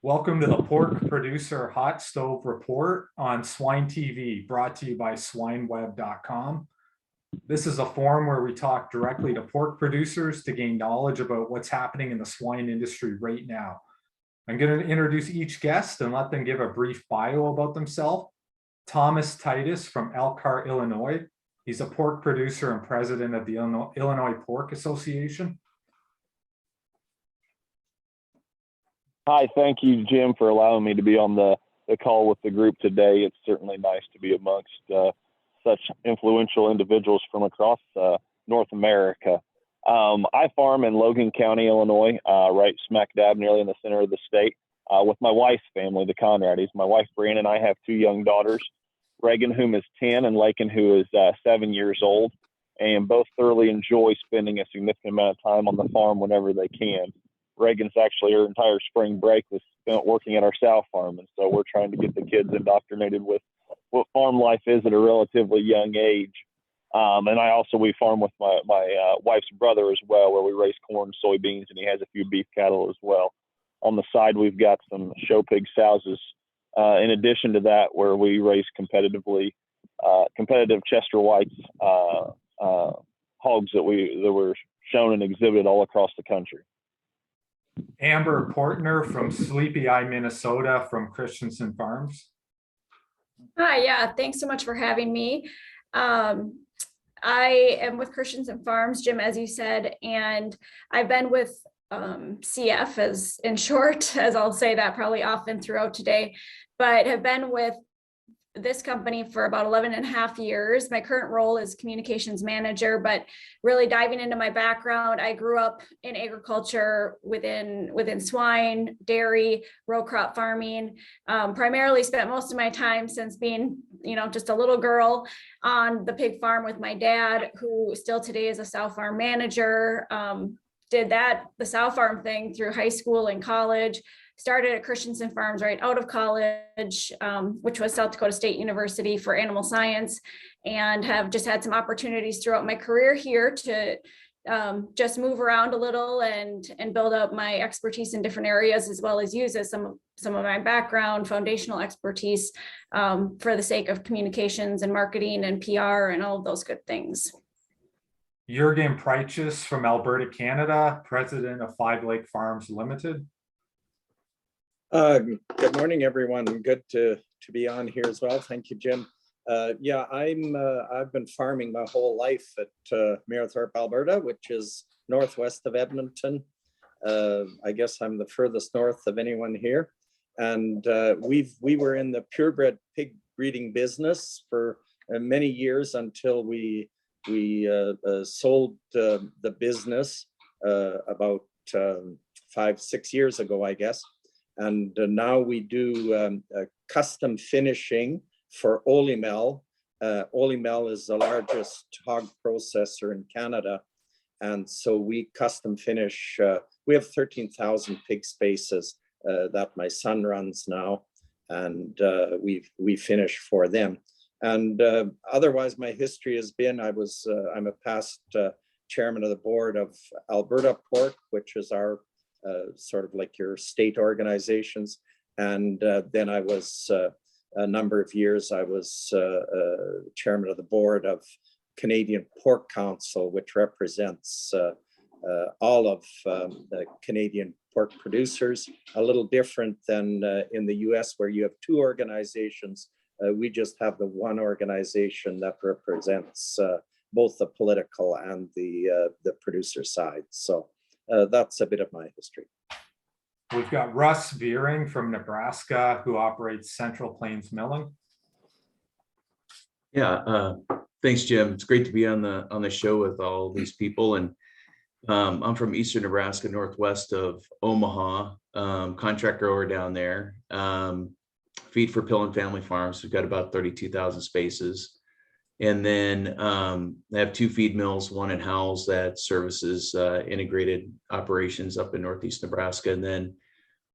Welcome to the Pork Producer Hot Stove Report on Swine TV, brought to you by swineweb.com. This is a forum where we talk directly to pork producers to gain knowledge about what's happening in the swine industry right now. I'm going to introduce each guest and let them give a brief bio about themselves. Thomas Titus from Alcar, Illinois. He's a pork producer and president of the Illinois Pork Association. Hi, thank you, Jim, for allowing me to be on the call with the group today. It's certainly nice to be amongst such influential individuals from across North America. I farm in Logan County, Illinois, right smack dab nearly in the center of the state, with my wife's family, the Conradys. My wife, Brianna, and I have two young daughters, Reagan, whom is 10, and Lakin, who is 7 years old, and both thoroughly enjoy spending a significant amount of time on the farm whenever they can. Reagan's actually, her entire spring break was spent working at our sow farm, and so we're trying to get the kids indoctrinated with what farm life is at a relatively young age. And we farm with my wife's brother as well, where we raise corn, soybeans, and he has a few beef cattle as well. On the side, we've got some show pig sows. In addition to that, where we raise competitive Chester Whites hogs that were shown and exhibited all across the country. Amber Portner from Sleepy Eye, Minnesota, from Christensen Farms. Hi, yeah, thanks so much for having me. I am with Christensen Farms, Jim, as you said, and I've been with CF, as in short, as I'll say that probably often throughout today, but have been with this company for about 11 and a half years. My current role is communications manager, but really diving into my background, I grew up in agriculture within swine, dairy, row crop farming, primarily spent most of my time since being, just a little girl on the pig farm with my dad, who still today is a sow farm manager. Did the sow farm thing through high school and college. Started at Christensen Farms right out of college, which was South Dakota State University for animal science, and have just had some opportunities throughout my career here to just move around a little and build up my expertise in different areas, as well as use some of my background, foundational expertise for the sake of communications and marketing and PR and all of those good things. Jurgen Preugschas from Alberta, Canada, president of Five Lake Farms Limited. Good morning, everyone. Good to be on here as well. Thank you, Jim. I've been farming my whole life at Mayerthorpe, Alberta, which is northwest of Edmonton. I guess I'm the furthest north of anyone here. And we were in the purebred pig breeding business for many years until we sold the business about 5-6 years ago, I guess. And now we do custom finishing for Olymel. Olymel is the largest hog processor in Canada. And so we custom finish, we have 13,000 pig spaces that my son runs now. And we finish for them. And otherwise, my history has been, I'm a past chairman of the board of Alberta Pork, which is our sort of like your state organizations. And then I was, a number of years, I was chairman of the board of Canadian Pork Council, which represents all of the Canadian pork producers. A little different than in the US, where you have two organizations. We just have the one organization that represents both the political and the producer side. So that's a bit of my history. We've got Russ Vering from Nebraska, who operates Central Plains Milling. Yeah, thanks, Jim. It's great to be on the show with all these people. And I'm from Eastern Nebraska, northwest of Omaha, contract grower down there. Feed for Pill and Family Farms. We've got about 32,000 spaces. And then I have two feed mills, one in Howells that services integrated operations up in Northeast Nebraska, and then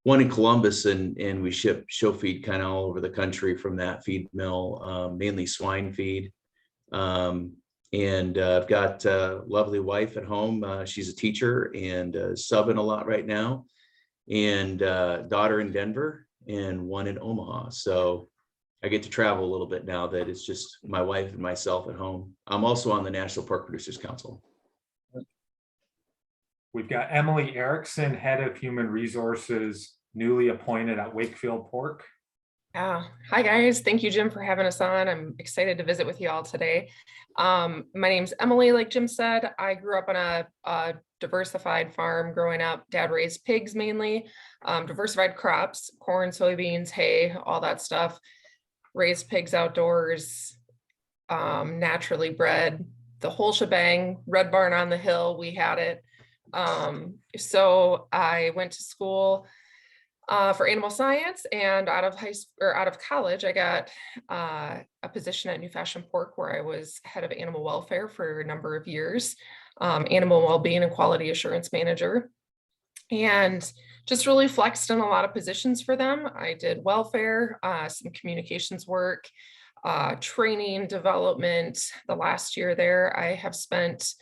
one in Columbus, and we ship show feed kind of all over the country from that feed mill, mainly swine feed. And I've got a lovely wife at home. She's a teacher and subbing a lot right now. and daughter in Denver and one in Omaha. So I get to travel a little bit now that it's just my wife and myself at home. I'm also on the National Pork Producers Council. We've got Emily Erickson, Head of Human Resources, newly appointed at Wakefield Pork. Yeah. Hi, guys. Thank you, Jim, for having us on. I'm excited to visit with you all today. My name's Emily, like Jim said. I grew up on a diversified farm growing up. Dad raised pigs mainly, diversified crops, corn, soybeans, hay, all that stuff. Raised pigs outdoors, naturally bred, the whole shebang, red barn on the hill, we had it. So I went to school for animal science, and out of college, I got a position at New Fashion Pork where I was head of animal welfare for a number of years, animal well-being and quality assurance manager, and just really flexed in a lot of positions for them. I did welfare, some communications work, training, development. The last year there, I have spent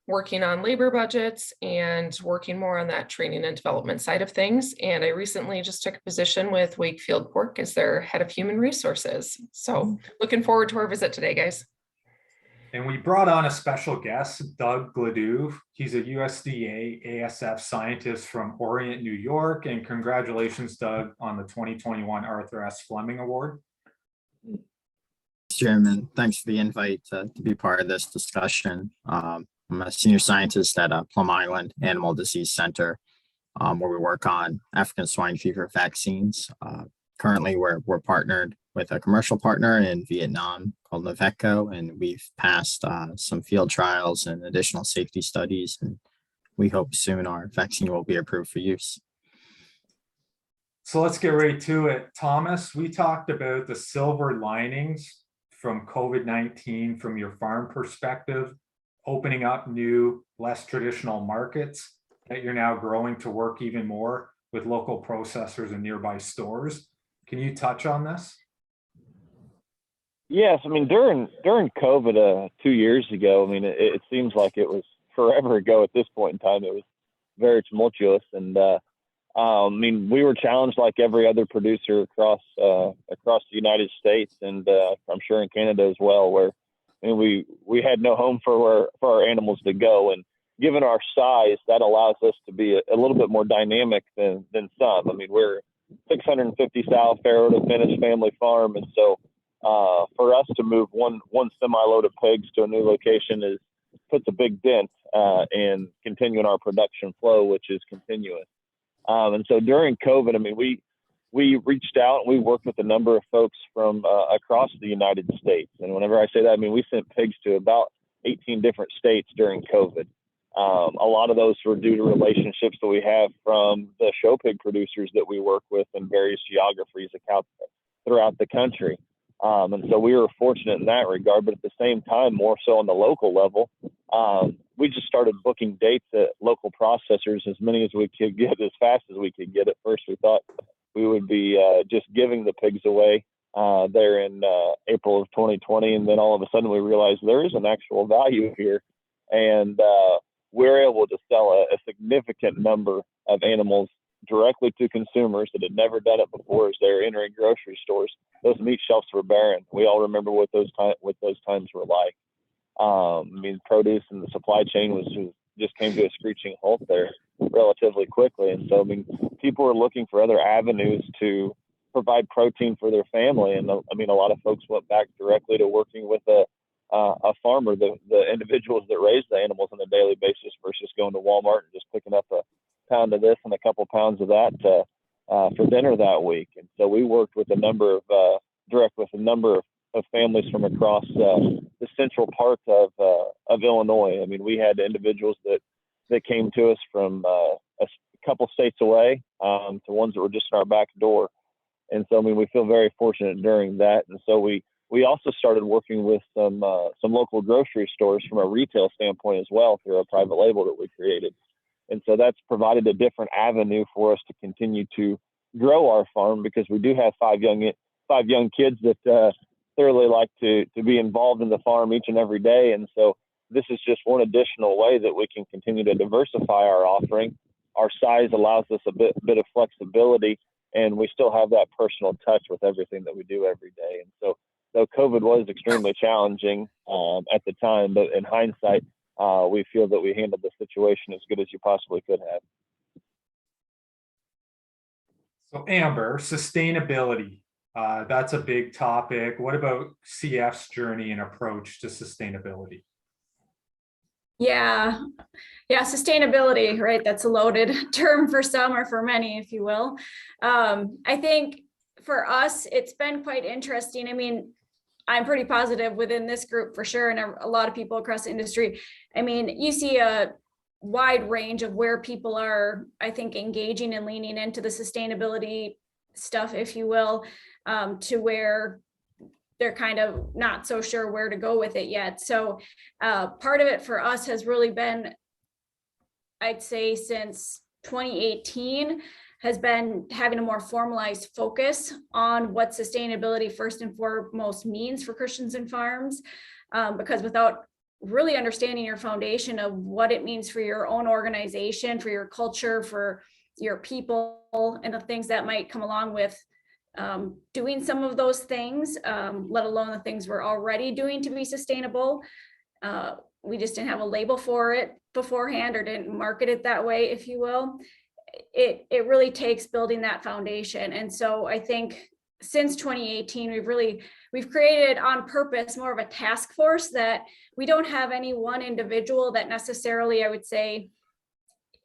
working on labor budgets and working more on that training and development side of things. And I recently just took a position with Wakefield Pork as their head of human resources. So looking forward to our visit today, guys. And we brought on a special guest, Doug Gladues. He's a USDA ASF scientist from Orient, New York. And congratulations, Doug, on the 2021 Arthur S. Fleming Award. Jim, and thanks for the invite to be part of this discussion. I'm a senior scientist at Plum Island Animal Disease Center, where we work on African swine fever vaccines. Currently, we're partnered with a commercial partner in Vietnam called Naveco, and we've passed some field trials and additional safety studies, and we hope soon our vaccine will be approved for use. So let's get right to it. Thomas, we talked about the silver linings from COVID-19 from your farm perspective, opening up new, less traditional markets that you're now growing to work even more with local processors and nearby stores. Can you touch on this? Yes, I mean, during COVID 2 years ago, I mean, it seems like it was forever ago at this point in time. It was very tumultuous, and I mean, we were challenged like every other producer across the United States, and I'm sure in Canada as well, where I mean, we had no home for our animals to go, and given our size, that allows us to be a little bit more dynamic than some. I mean, we're 650 sow farrow to finished family farm, and so for us to move one semi-load of pigs to a new location puts a big dent in continuing our production flow, which is continuous. And so during COVID, I mean, we reached out and we worked with a number of folks from across the United States. And whenever I say that, I mean, we sent pigs to about 18 different states during COVID. A lot of those were due to relationships that we have from the show pig producers that we work with in various geographies throughout the country. And so we were fortunate in that regard, but at the same time, more so on the local level, we just started booking dates at local processors, as many as we could get, as fast as we could get. At first, we thought we would be just giving the pigs away there in April of 2020. And then all of a sudden we realized there is an actual value here. And we're able to sell a significant number of animals directly to consumers that had never done it before as they're entering grocery stores. Those meat shelves were barren. We all remember what those times were like. I mean, produce and the supply chain just came to a screeching halt there relatively quickly. And so, I mean, people are looking for other avenues to provide protein for their family. And I mean, a lot of folks went back directly to working with a farmer, the individuals that raise the animals on a daily basis versus going to Walmart and just picking up a pound of this and a couple pounds of that for dinner that week. And so we worked with a number of families from across the central part of Illinois. I mean, we had individuals that came to us from a couple states away to ones that were just in our back door. And so, I mean, we feel very fortunate during that. And so we also started working with some local grocery stores from a retail standpoint as well through a private label that we created. And so that's provided a different avenue for us to continue to grow our farm, because we do have five young kids that thoroughly like to be involved in the farm each and every day. And so this is just one additional way that we can continue to diversify our offering our size allows us a bit of flexibility, and we still have that personal touch with everything that we do every day. And so, though COVID was extremely challenging at the time, but in hindsight, we feel that we handled the situation as good as you possibly could have. So Amber, sustainability, that's a big topic. What about CF's journey and approach to sustainability? Yeah, sustainability, right? That's a loaded term for some or for many, if you will. I think for us, it's been quite interesting. I mean, I'm pretty positive within this group for sure, and a lot of people across the industry. I mean, you see a wide range of where people are, I think, engaging and leaning into the sustainability stuff, if you will, to where they're kind of not so sure where to go with it yet. So part of it for us has really been, I'd say since 2018, has been having a more formalized focus on what sustainability first and foremost means for Christensen Farms, because without really understanding your foundation of what it means for your own organization, for your culture, for your people, and the things that might come along with doing some of those things, let alone the things we're already doing to be sustainable. We just didn't have a label for it beforehand, or didn't market it that way, if you will. It really takes building that foundation. And so I think since 2018, we've created on purpose more of a task force that we don't have any one individual that necessarily, I would say,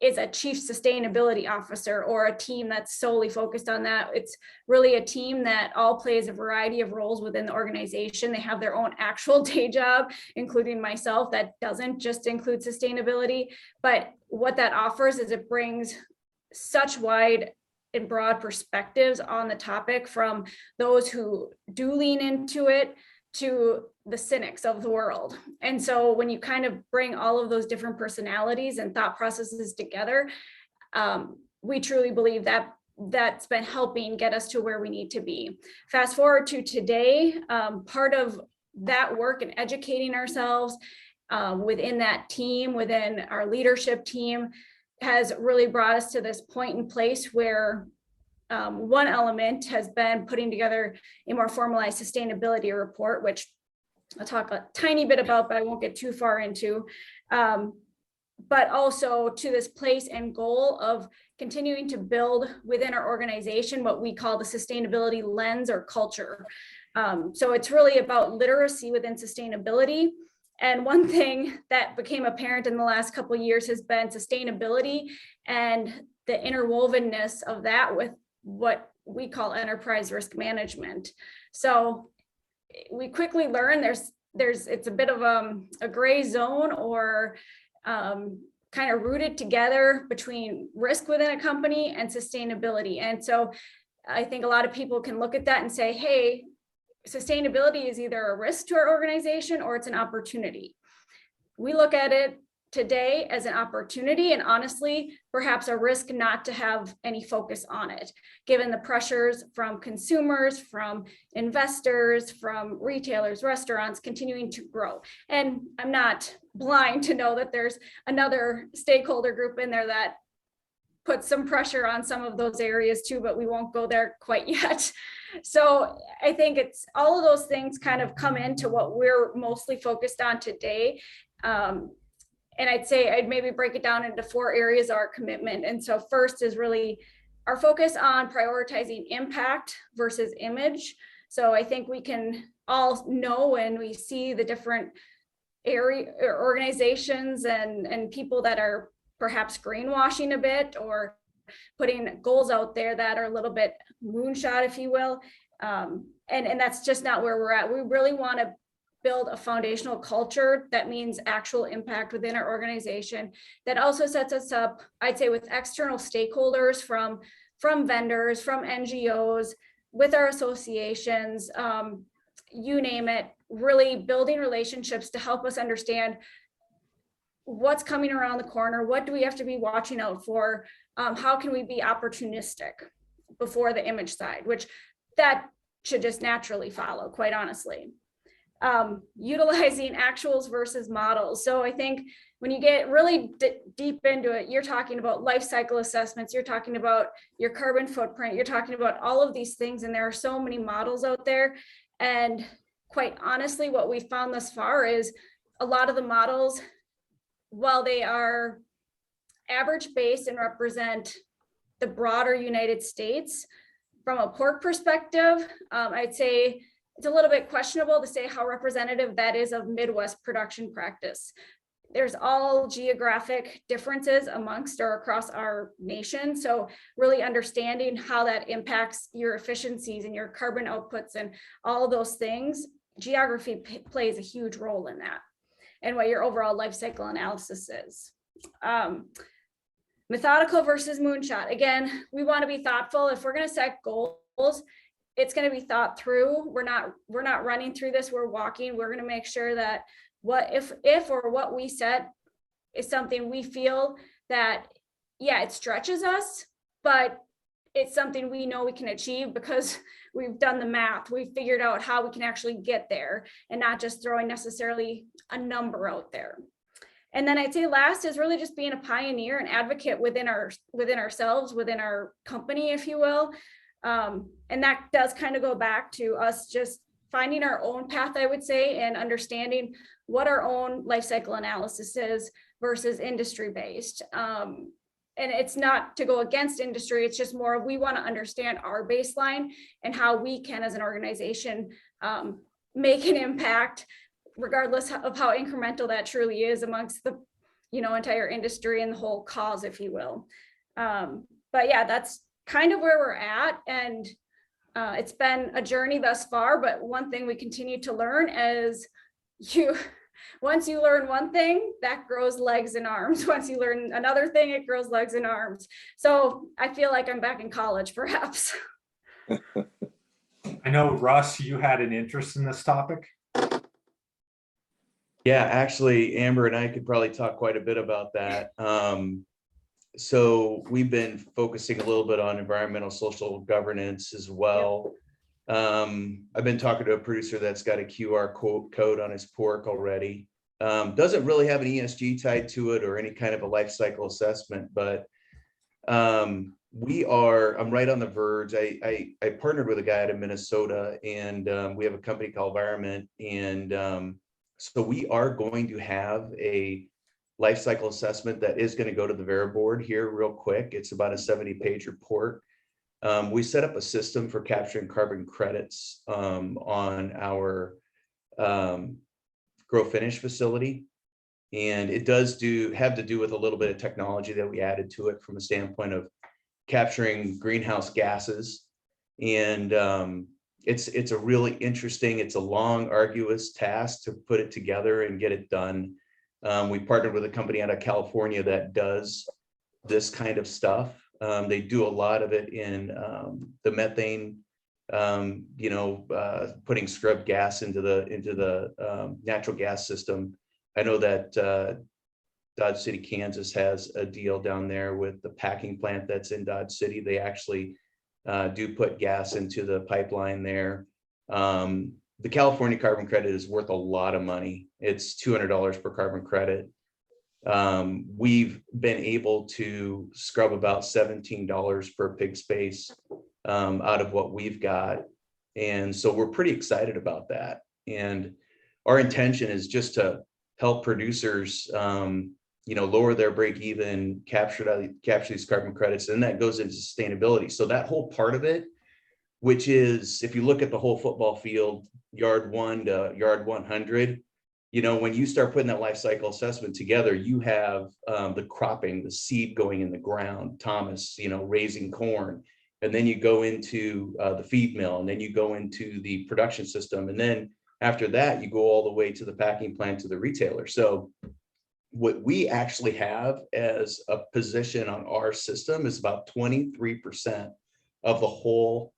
is a chief sustainability officer or a team that's solely focused on that. It's really a team that all plays a variety of roles within the organization. They have their own actual day job, including myself, that doesn't just include sustainability. But what that offers is it brings such wide and broad perspectives on the topic, from those who do lean into it to the cynics of the world. And so when you kind of bring all of those different personalities and thought processes together, we truly believe that that's been helping get us to where we need to be. Fast forward to today, part of that work and educating ourselves within that team, within our leadership team, has really brought us to this point in place where one element has been putting together a more formalized sustainability report, which I'll talk a tiny bit about, but I won't get too far into, but also to this place and goal of continuing to build within our organization what we call the sustainability lens or culture. So it's really about literacy within sustainability. And one thing that became apparent in the last couple of years has been sustainability and the interwovenness of that with what we call enterprise risk management. So we quickly learned it's a bit of a gray zone, or kind of rooted together between risk within a company and sustainability. And so I think a lot of people can look at that and say, hey, sustainability is either a risk to our organization or it's an opportunity. We look at it today as an opportunity, and honestly, perhaps a risk not to have any focus on it, given the pressures from consumers, from investors, from retailers, restaurants continuing to grow. And I'm not blind to know that there's another stakeholder group in there that puts some pressure on some of those areas too, but we won't go there quite yet. So I think it's all of those things kind of come into what we're mostly focused on today. And I'd say I'd maybe break it down into 4 areas of our commitment. And so first is really our focus on prioritizing impact versus image. So I think we can all know when we see the different area organizations and people that are perhaps greenwashing a bit, or putting goals out there that are a little bit moonshot, if you will. And that's just not where we're at. We really want to build a foundational culture that means actual impact within our organization, that also sets us up, I'd say, with external stakeholders from vendors, from NGOs, with our associations, you name it, really building relationships to help us understand what's coming around the corner, what do we have to be watching out for, how can we be opportunistic before the image side, which that should just naturally follow, quite honestly. Utilizing actuals versus models. So I think when you get really deep into it, you're talking about life cycle assessments, you're talking about your carbon footprint, you're talking about all of these things. And there are so many models out there. And quite honestly, what we found thus far is a lot of the models, while they are average based and represent the broader United States, from a pork perspective, I'd say it's a little bit questionable to say how representative that is of Midwest production practice. There's all geographic differences amongst or across our nation. So really understanding how that impacts your efficiencies and your carbon outputs and all of those things, geography plays a huge role in that and what your overall life cycle analysis is. Methodical versus moonshot. Again, we want to be thoughtful. If we're going to set goals, it's going to be thought through. We're not running through this. We're walking. We're going to make sure that what if or what we set is something we feel that, yeah, it stretches us, but it's something we know we can achieve because we've done the math. We've figured out how we can actually get there and not just throwing necessarily a number out there. And then I'd say last is really just being a pioneer and advocate within ourselves, within our company, if you will. And that does kind of go back to us just finding our own path, I would say, and understanding what our own life cycle analysis is versus industry based. And it's not to go against industry, it's just more we want to understand our baseline and how we can as an organization make an impact regardless of how incremental that truly is amongst the entire industry and the whole cause, if you will. But yeah, that's kind of where we're at. And it's been a journey thus far, but one thing we continue to learn is once you learn one thing, that grows legs and arms. Once you learn another thing, it grows legs and arms. So I feel like I'm back in college, perhaps. I know, Russ, you had an interest in this topic. Yeah, actually, Amber and I could probably talk quite a bit about that. So we've been focusing a little bit on environmental social governance as well. I've been talking to a producer that's got a QR code on his pork already. Doesn't really have an ESG tied to it or any kind of a life cycle assessment, but I'm right on the verge. I partnered with a guy out of Minnesota, and we have a company called Environment, and so we are going to have a life cycle assessment that is going to go to the Vera board here real quick. It's about a 70-page report. We set up a system for capturing carbon credits on our grow finish facility. And it does have to do with a little bit of technology that we added to it from a standpoint of capturing greenhouse gases. And it's a really interesting, it's a long, arduous task to put it together and get it done. We partnered with a company out of California that does this kind of stuff. They do a lot of it in the methane, putting scrub gas into the natural gas system. I know that Dodge City, Kansas has a deal down there with the packing plant that's in Dodge City. They actually do put gas into the pipeline there. The California carbon credit is worth a lot of money. It's $200 per carbon credit. We've been able to scrub about $17 per pig space out of what we've got. And so we're pretty excited about that. And our intention is just to help producers, lower their break even, capture these carbon credits, and that goes into sustainability. So that whole part of it, which is, if you look at the whole football field, yard 1 to yard 100, when you start putting that life cycle assessment together, you have the cropping, the seed going in the ground, Thomas, raising corn, and then you go into the feed mill, and then you go into the production system, and then after that, you go all the way to the packing plant to the retailer. So what we actually have as a position on our system is about 23% of the whole,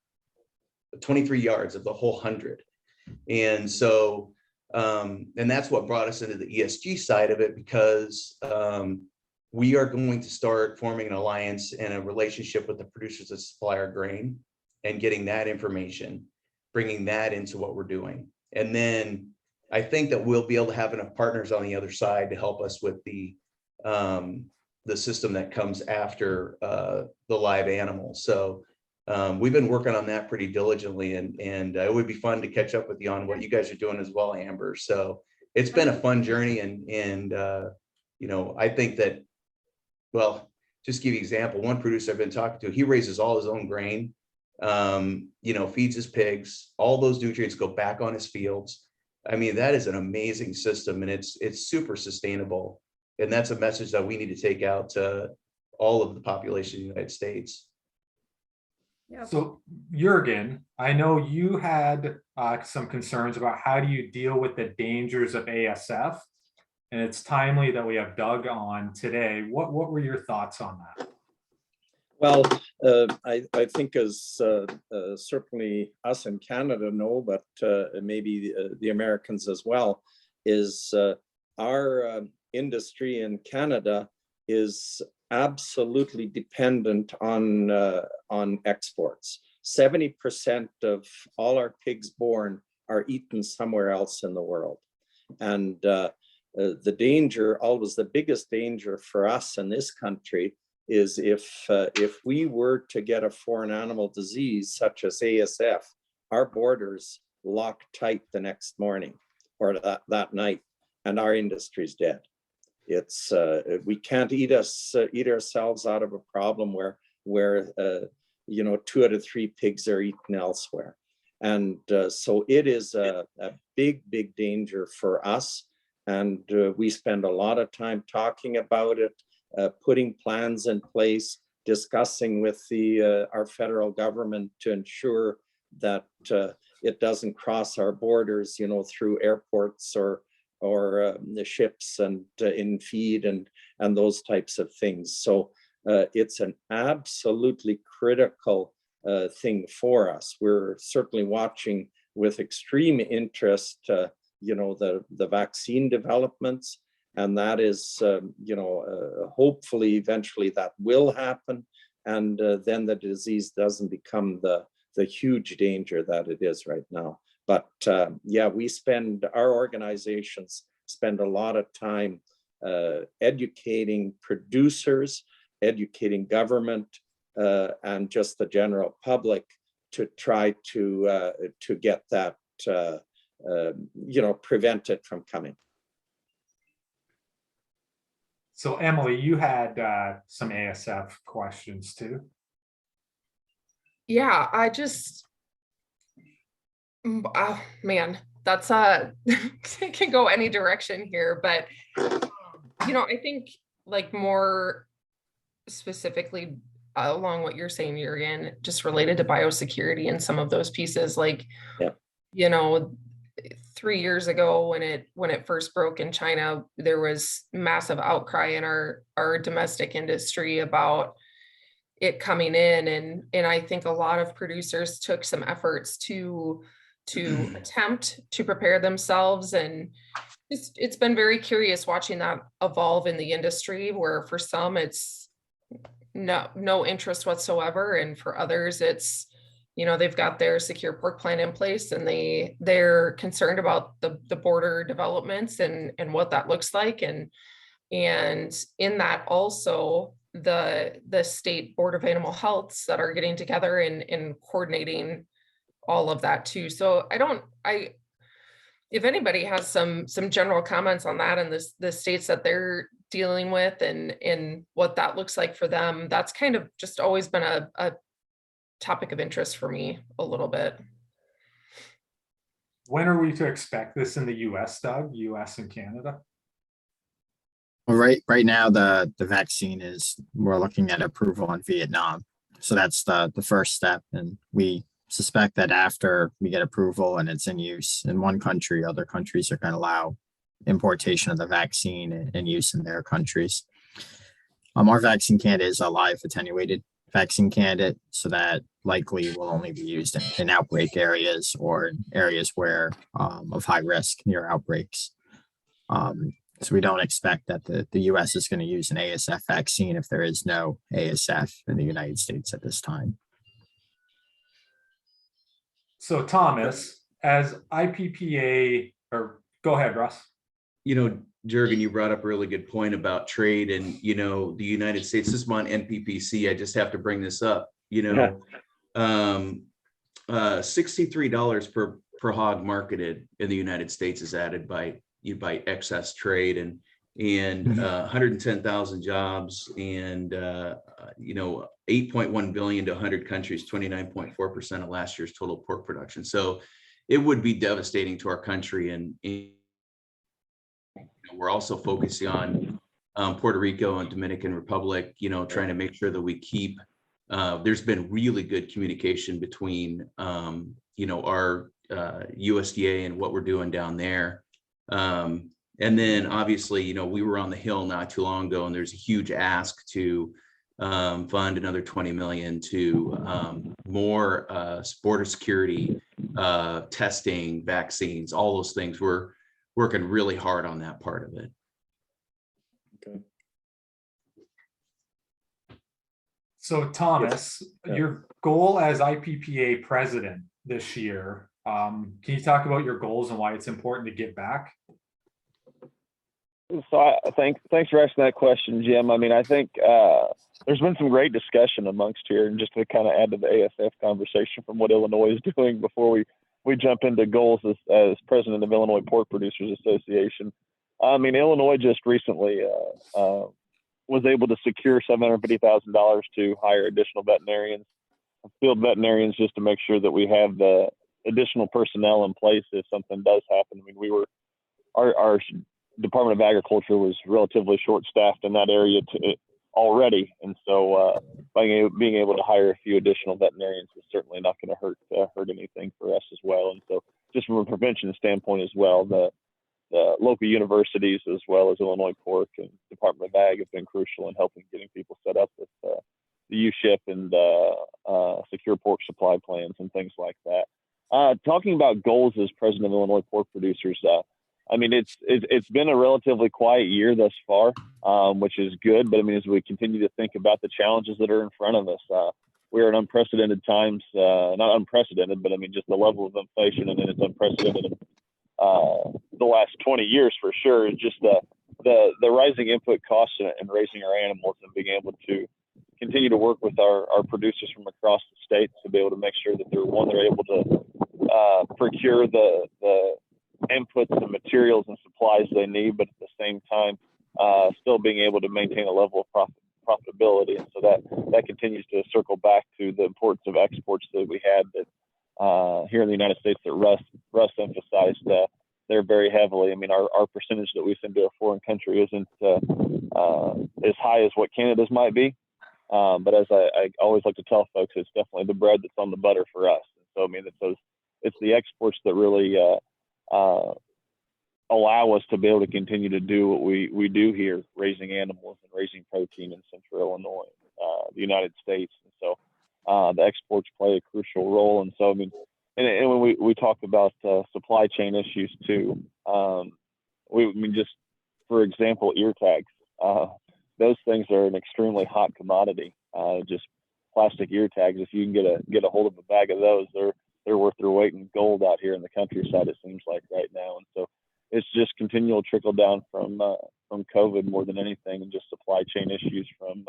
23 yards of the whole 100. And so, and that's what brought us into the ESG side of it, because we are going to start forming an alliance and a relationship with the producers that supply our grain and getting that information, bringing that into what we're doing. And then I think that we'll be able to have enough partners on the other side to help us with the the system that comes after the live animal. So we've been working on that pretty diligently, and it would be fun to catch up with you on what you guys are doing as well, Amber. So it's been a fun journey, and you know, I think that, well, just give you an example, one producer I've been talking to, he raises all his own grain, you know, feeds his pigs, all those nutrients go back on his fields. I mean, that is an amazing system, and it's super sustainable. And that's a message that we need to take out to all of the population of the United States. Yep. So Jurgen, I know you had some concerns about how do you deal with the dangers of ASF, and it's timely that we have Doug on today. What were your thoughts on that? Well, I think as certainly us in Canada know, but maybe the Americans as well, is our industry in Canada is absolutely dependent on exports. 70% of all our pigs born are eaten somewhere else in the world. And the danger, always the biggest danger for us in this country, is if we were to get a foreign animal disease such as ASF, our borders lock tight the next morning or that night, and our industry's dead. It's we can't eat ourselves out of a problem where you know, 2 out of 3 pigs are eaten elsewhere, and so it is a big danger for us, and we spend a lot of time talking about it, putting plans in place, discussing with our federal government to ensure that it doesn't cross our borders, you know, through airports or the ships and in feed and those types of things. So it's an absolutely critical thing for us. We're certainly watching with extreme interest, you know, the vaccine developments, and that is, you know, hopefully eventually that will happen, and then the disease doesn't become the huge danger that it is right now. But yeah, our organizations spend a lot of time educating producers, educating government, and just the general public to try to get that, you know, prevent it from coming. So Emily, you had some ASF questions too. Yeah, I just, man, that's it can go any direction here, but you know, I think like more specifically along what you're saying, Jurgen, just related to biosecurity and some of those pieces, like, yeah, you know, 3 years ago when it first broke in China, there was massive outcry in our domestic industry about it coming in, and I think a lot of producers took some efforts to attempt to prepare themselves, and it's been very curious watching that evolve in the industry, where for some it's no interest whatsoever, and for others it's, you know, they've got their secure pork plan in place, and they're concerned about the border developments and what that looks like, and in that also the state board of animal healths that are getting together and coordinating all of that too. So if anybody has some general comments on that and the states that they're dealing with and what that looks like for them, that's kind of just always been a topic of interest for me a little bit. When are we to expect this in the US, Doug? US and Canada? Well, right now the vaccine we're looking at approval in Vietnam. So that's the first step. And we suspect that after we get approval and it's in use in one country, other countries are going to allow importation of the vaccine and use in their countries. Our vaccine candidate is a live attenuated vaccine candidate, so that likely will only be used in outbreak areas or areas where of high risk near outbreaks. So we don't expect that the US is going to use an ASF vaccine if there is no ASF in the United States at this time. So Thomas, as IPPA, or go ahead, Russ. You know, Jurgen, you brought up a really good point about trade and, you know, the United States, this is on NPPC. I just have to bring this up, you know, $63 per hog marketed in the United States is added by excess trade and 110,000 jobs and, you know, 8.1 billion to 100 countries, 29.4% of last year's total pork production. So it would be devastating to our country. And we're also focusing on Puerto Rico and Dominican Republic, you know, trying to make sure that we keep, there's been really good communication between, you know, our USDA and what we're doing down there. And then obviously, you know, we were on the Hill not too long ago, and there's a huge ask to fund another 20 million to more border security, testing, vaccines, all those things. We're working really hard on that part of it. Okay. So Thomas, your goal as IPPA president this year, can you talk about your goals and why it's important to give back? So thanks for asking that question, Jim. I mean, I think there's been some great discussion amongst here, and just to kind of add to the ASF conversation from what Illinois is doing before we jump into goals as president of Illinois Pork Producers Association. I mean, Illinois just recently was able to secure $750,000 to hire additional veterinarians, field veterinarians, just to make sure that we have the additional personnel in place if something does happen. I mean, our Department of Agriculture was relatively short-staffed in that area already, and so being able to hire a few additional veterinarians is certainly not going to hurt anything for us as well. And so, just from a prevention standpoint as well, the local universities as well as Illinois Pork and Department of Ag have been crucial in helping getting people set up with the U-SHIP and secure pork supply plans and things like that. Talking about goals as president of Illinois Pork Producers, I mean, it's been a relatively quiet year thus far, which is good. But I mean, as we continue to think about the challenges that are in front of us, we're in unprecedented times. Not unprecedented, but I mean, just the level of inflation, and then it's unprecedented in the last 20 years for sure. Is just the rising input costs and raising our animals, and being able to continue to work with our producers from across the state to be able to make sure that they're able to procure the inputs and materials and supplies they need, but at the same time still being able to maintain a level of profitability. And so that continues to circle back to the importance of exports that we had that here in the United States that Russ emphasized there very heavily. I mean, our percentage that we send to a foreign country isn't as high as what Canada's might be, but as I always like to tell folks, it's definitely the bread that's on the butter for us. And so I mean, it's the exports that really allow us to be able to continue to do what we do here, raising animals and raising protein in Central Illinois, the United States. And so the exports play a crucial role. And so, I mean, and when we talk about supply chain issues too, I mean, just for example, ear tags, those things are an extremely hot commodity. Just plastic ear tags, if you can get a hold of a bag of those, they're worth their weight in gold out here in the countryside, it seems like right now. And so it's just continual trickle down from COVID more than anything, and just supply chain issues from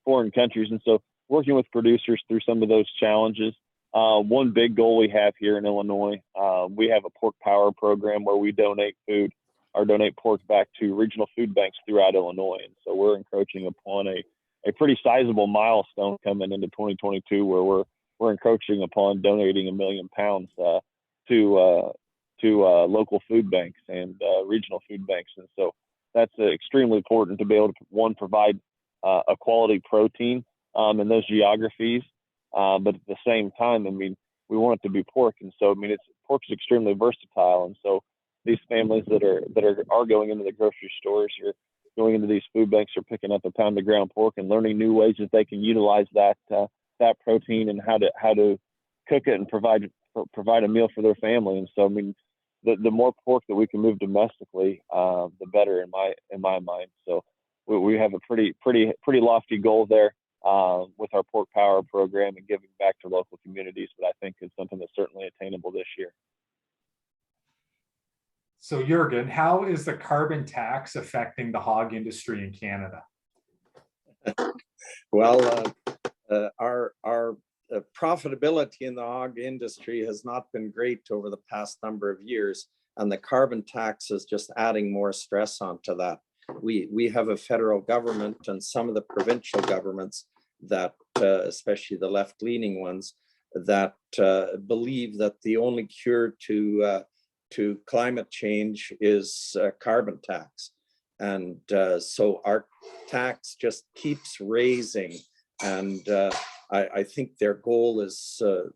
foreign countries. And so working with producers through some of those challenges. One big goal we have here in Illinois, we have a pork power program where we donate pork back to regional food banks throughout Illinois. And so we're encroaching upon a pretty sizable milestone coming into 2022 where we're encroaching upon donating 1 million pounds to local food banks and regional food banks. And so that's extremely important to be able to, one, provide a quality protein in those geographies, but at the same time, I mean, we want it to be pork. And so, I mean, pork is extremely versatile. And so these families that are going into the grocery stores or going into these food banks are picking up a pound of ground pork and learning new ways that they can utilize that protein and how to cook it and provide a meal for their family. And so, I mean, the more pork that we can move domestically, the better in my mind. So we have a pretty lofty goal there with our pork power program and giving back to local communities, but I think it's something that's certainly attainable this year. So Jurgen, how is the carbon tax affecting the hog industry in Canada? Well, our profitability in the hog industry has not been great over the past number of years, and the carbon tax is just adding more stress onto that. We have a federal government and some of the provincial governments that, especially the left-leaning ones, that believe that the only cure to climate change is carbon tax. And so our tax just keeps raising. And I think their goal is, to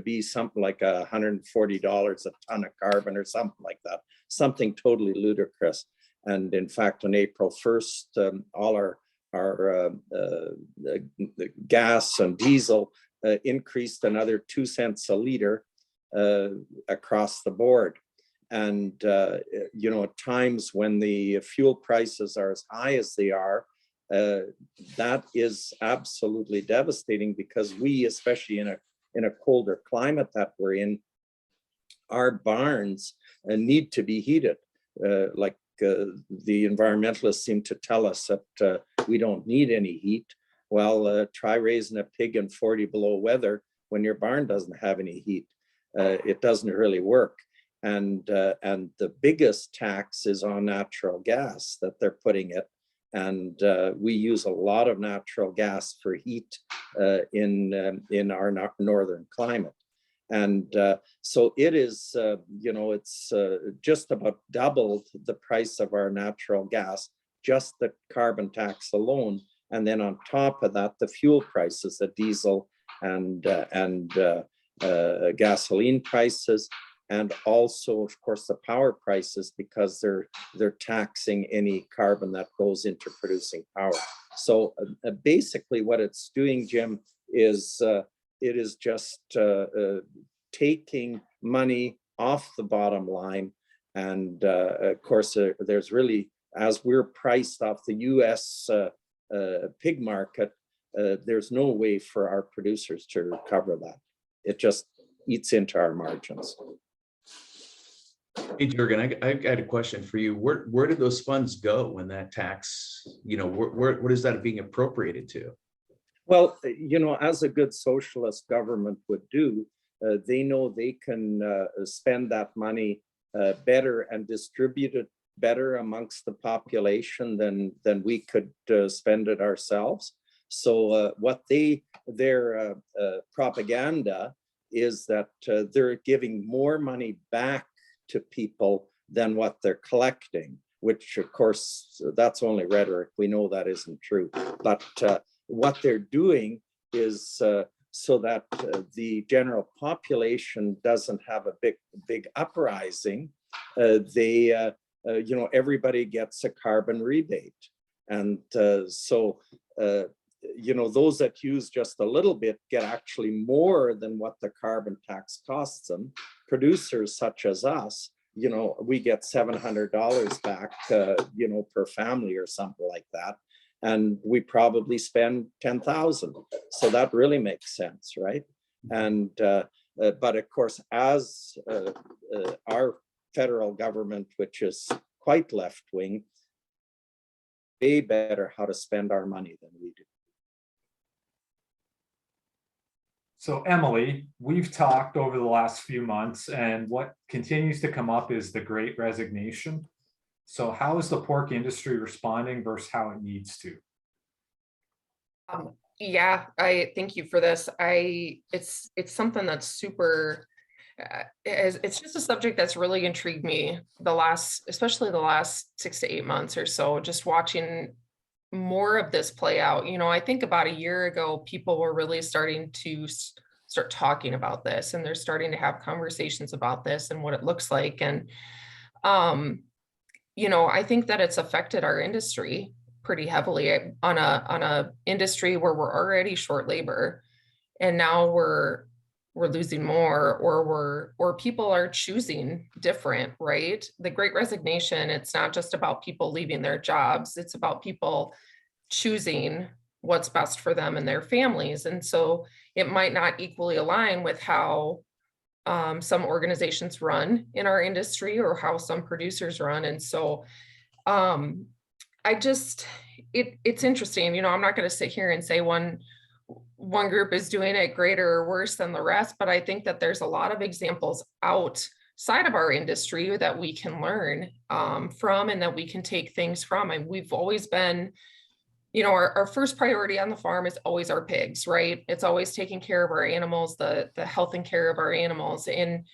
be something like $140 a ton of carbon or something like that, something totally ludicrous. And in fact, on April 1st, all our gas and diesel increased another 2 cents a liter across the board. And, at times when the fuel prices are as high as they are, that is absolutely devastating, because we, especially in a colder climate that we're in, our barns need to be heated. The environmentalists seem to tell us that we don't need any heat. Well, try raising a pig in 40 below weather when your barn doesn't have any heat. It doesn't really work. And the biggest tax is on natural gas that they're putting it. And we use a lot of natural gas for heat in our northern climate. And so it is, it's just about doubled the price of our natural gas, just the carbon tax alone. And then on top of that, the fuel prices, the diesel and gasoline prices, and also, of course, the power prices, because they're taxing any carbon that goes into producing power. So basically what it's doing, Jim, is it is just taking money off the bottom line. And of course, there's really, as we're priced off the US pig market, there's no way for our producers to recover that. It just eats into our margins. Hey, Jurgen, I got a question for you. Where did those funds go when that tax, what is that being appropriated to? Well, as a good socialist government would do, they know they can spend that money better and distribute it better amongst the population than we could spend it ourselves. So what their propaganda is that they're giving more money back to people than what they're collecting, which of course, that's only rhetoric. We know that isn't true. But what they're doing is so that the general population doesn't have a big uprising. Everybody gets a carbon rebate. And so those that use just a little bit get actually more than what the carbon tax costs them. Producers such as us, we get $700 back, per family or something like that. And we probably spend 10,000. So that really makes sense, right? And, but of course, as our federal government, which is quite left-wing, way better how to spend our money than we do. So Emily, we've talked over the last few months, and what continues to come up is the Great Resignation. So how is the pork industry responding versus how it needs to? Yeah, I thank you for this. It's something that's super, it's just a subject that's really intrigued me especially the last 6 to 8 months or so, just watching more of this play out. I think about a year ago, people were really starting to start talking about this, and they're starting to have conversations about this and what it looks like. And, I think that it's affected our industry pretty heavily on a industry where we're already short labor, and now we're losing more, or people are choosing different, right? The Great Resignation, it's not just about people leaving their jobs, it's about people choosing what's best for them and their families. And so it might not equally align with how some organizations run in our industry or how some producers run. And so it's interesting, you know, I'm not going to sit here and say one group is doing it greater or worse than the rest, but I think that there's a lot of examples outside of our industry that we can learn from, and that we can take things from. And we've always been, you know, our first priority on the farm is always our pigs, right? It's always taking care of our animals, the health and care of our animals. And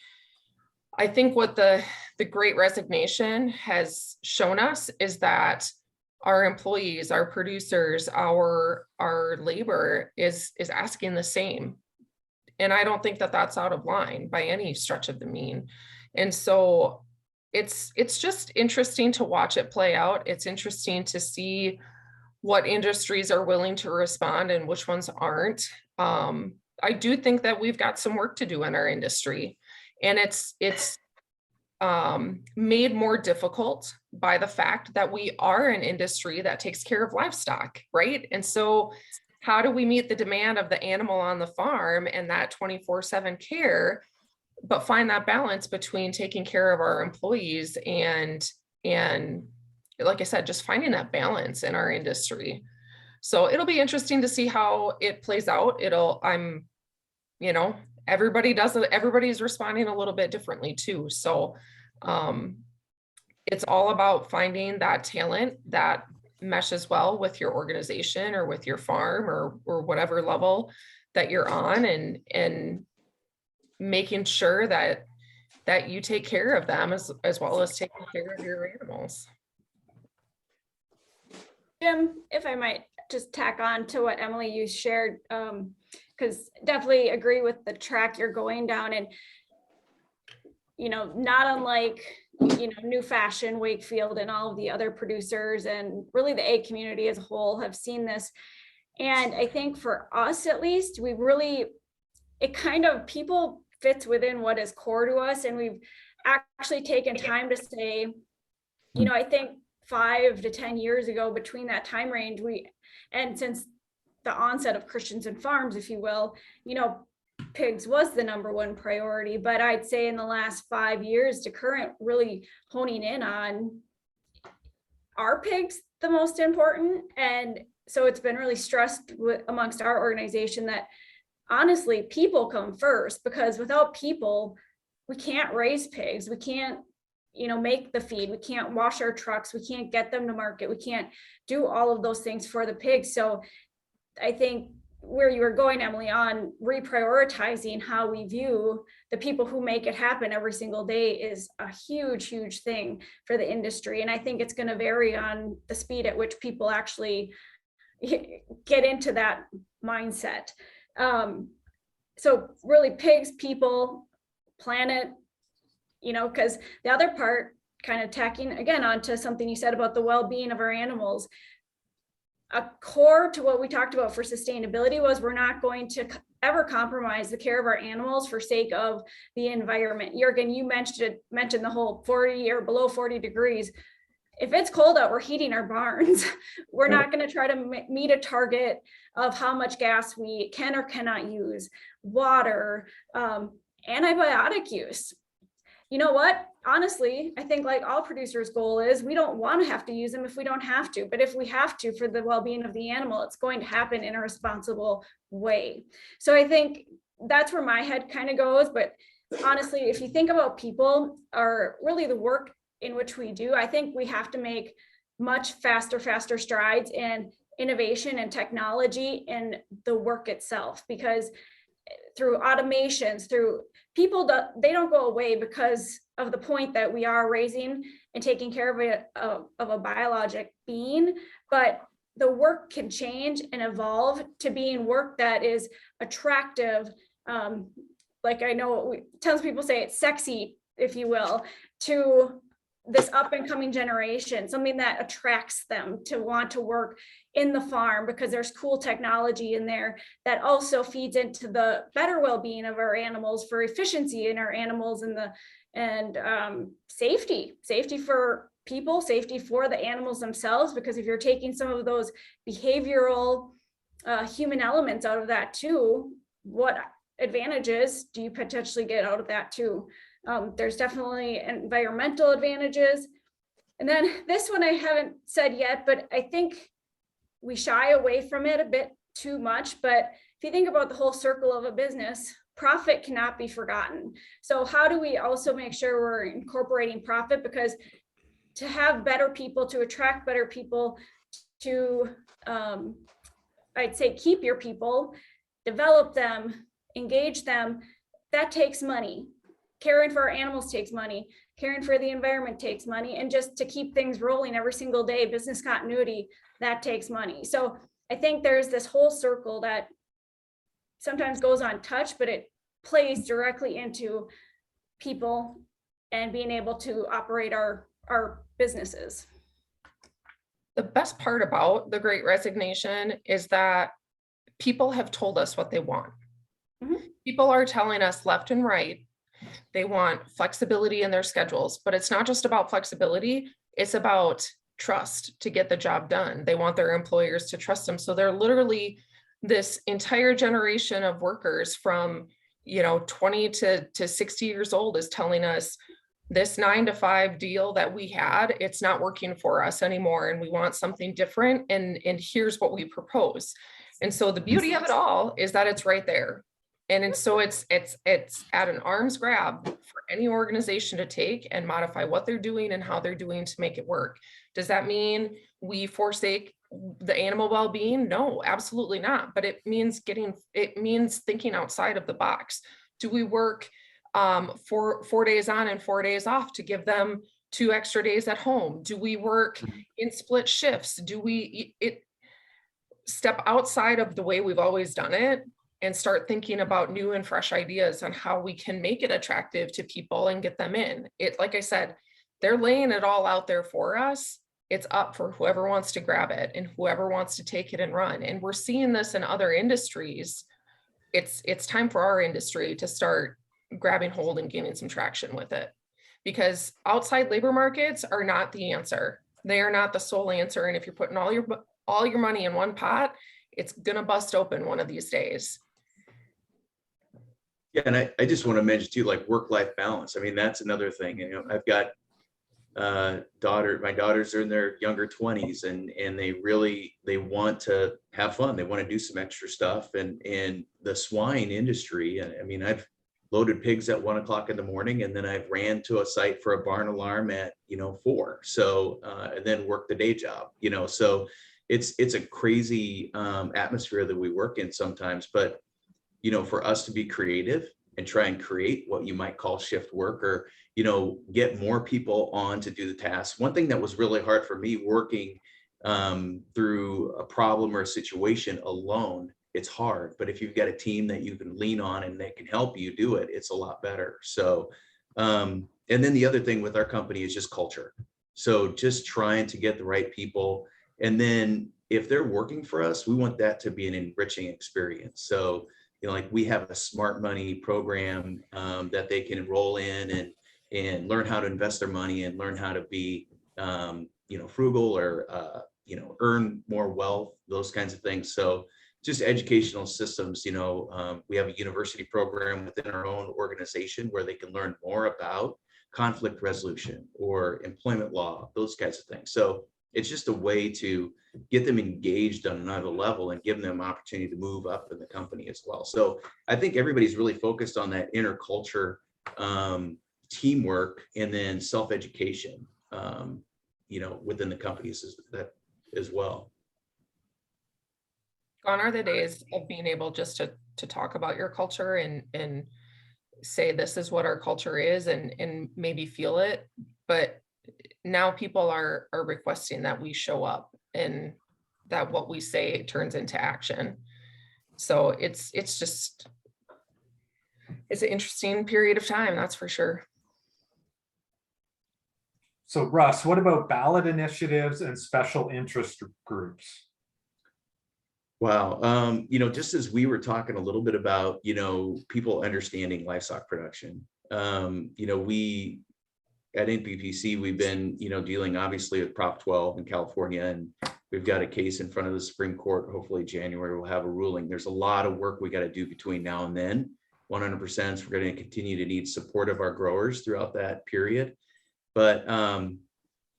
I think what the Great Resignation has shown us is that our employees, our producers, our labor is asking the same. And I don't think that that's out of line by any stretch of the mean. And so it's just interesting to watch it play out. It's interesting to see what industries are willing to respond and which ones aren't. I do think that we've got some work to do in our industry, and it's made more difficult by the fact that we are an industry that takes care of livestock, right? And so how do we meet the demand of the animal on the farm and that 24/7 care, but find that balance between taking care of our employees and like I said, just finding that balance in our industry. So it'll be interesting to see how it plays out. You know, everybody does it. Everybody's responding a little bit differently too. So it's all about finding that talent that meshes well with your organization or with your farm or whatever level that you're on, and making sure that you take care of them as well as taking care of your animals. Jim, if I might just tack on to what Emily, you shared, because definitely agree with the track you're going down. And, you know, not unlike, you know, New Fashion, Wakefield, and all of the other producers, and really the egg community as a whole have seen this. And I think for us, at least, it kind of, people fits within what is core to us. And we've actually taken time to say, you know, I think 5 to 10 years ago, between that time range, and since the onset of Christensen Farms, if you will, you know, pigs was the #1 priority. But I'd say in the last 5 years to current, really honing in on, are pigs the most important? And so it's been really stressed amongst our organization that honestly, people come first, because without people, we can't raise pigs. We can't, you know, make the feed. We can't wash our trucks. We can't get them to market. We can't do all of those things for the pigs. So I think where you were going, Emily, on reprioritizing how we view the people who make it happen every single day is a huge, huge thing for the industry. And I think it's going to vary on the speed at which people actually get into that mindset. So really, pigs, people, planet, you know, because the other part, kind of tacking again onto something you said about the well-being of our animals, a core to what we talked about for sustainability was we're not going to ever compromise the care of our animals for sake of the environment. Jurgen, you mentioned the whole 40 or below 40 degrees. If it's cold out, we're heating our barns. We're not going to try to meet a target of how much gas we can or cannot use, water, antibiotic use. You know what? Honestly, I think like all producers' goal is we don't want to have to use them if we don't have to. But if we have to for the well-being of the animal, it's going to happen in a responsible way. So I think that's where my head kind of goes. But honestly, if you think about people or really the work in which we do, I think we have to make much faster strides in innovation and technology in the work itself, because through automations, through people, they don't go away because of the point that we are raising and taking care of a biologic being, but the work can change and evolve to being work that is attractive. Like I know tons of people say it's sexy, if you will, to this up and coming generation, something that attracts them to want to work in the farm because there's cool technology in there that also feeds into the better well-being of our animals, for efficiency in our animals, and safety for people, safety for the animals themselves. Because if you're taking some of those behavioral human elements out of that too, what advantages do you potentially get out of that too? There's definitely environmental advantages. And then this one I haven't said yet, but I think we shy away from it a bit too much. But if you think about the whole circle of a business, profit cannot be forgotten. So how do we also make sure we're incorporating profit? Because to have better people, to attract better people, to I'd say keep your people, develop them, engage them, that takes money. Caring for our animals takes money. Caring for the environment takes money. And just to keep things rolling every single day, business continuity, that takes money. So I think there's this whole circle that sometimes goes untouched, but it plays directly into people and being able to operate our businesses. The best part about the Great Resignation is that people have told us what they want. People are telling us left and right, they want flexibility in their schedules, but it's not just about flexibility, it's about trust to get the job done. They want their employers to trust them. So they're literally this entire generation of workers from 20 to 60 years old is telling us this 9-to-5 deal that we had, it's not working for us anymore. And we want something different. And here's what we propose. And so the beauty of it all is that it's right there. And so it's at an arm's grab for any organization to take and modify what they're doing and how they're doing to make it work. Does that mean we forsake the animal well-being? No, absolutely not. But it means thinking outside of the box. Do we work 4 days on and 4 days off to give them 2 extra days at home? Do we work in split shifts? Do we step outside of the way we've always done it and start thinking about new and fresh ideas on how we can make it attractive to people and get them in? Like I said, they're laying it all out there for us. It's up for whoever wants to grab it and whoever wants to take it and run. And we're seeing this in other industries. It's time for our industry to start grabbing hold and gaining some traction with it, because outside labor markets are not the answer. They are not the sole answer. And if you're putting all your money in one pot, it's gonna bust open one of these days. Yeah, and I just want to mention too, like work-life balance. I mean, that's another thing. I've got my daughters are in their younger 20s, and they want to have fun. They want to do some extra stuff. And the swine industry, I mean, I've loaded pigs at 1 o'clock in the morning, and then I've ran to a site for a barn alarm at 4. So and then work the day job. So it's a crazy atmosphere that we work in sometimes. But for us to be creative and try and create what you might call shift work, or get more people on to do the tasks. One thing that was really hard for me working through a problem or a situation alone, it's hard. But if you've got a team that you can lean on and they can help you do it, it's a lot better. So, and then the other thing with our company is just culture. So just trying to get the right people. And then if they're working for us, we want that to be an enriching experience. So, like we have a smart money program that they can enroll in and learn how to invest their money and learn how to be, frugal or, earn more wealth, those kinds of things. So just educational systems, we have a university program within our own organization where they can learn more about conflict resolution or employment law, those kinds of things. So it's just a way to get them engaged on another level and give them opportunity to move up in the company as well. So I think everybody's really focused on that interculture, teamwork, and then self-education, within the companies as well. Gone are the days of being able just to talk about your culture and say this is what our culture is and maybe feel it. But now people are requesting that we show up and that what we say turns into action. So it's an interesting period of time, that's for sure. So Russ, what about ballot initiatives and special interest groups? Wow. Just as we were talking a little bit about, people understanding livestock production, we at NPPC, we've been, dealing obviously with Prop 12 in California, and we've got a case in front of the Supreme Court. Hopefully January we'll have a ruling. There's a lot of work we got to do between now and then 100%. We're going to continue to need support of our growers throughout that period. But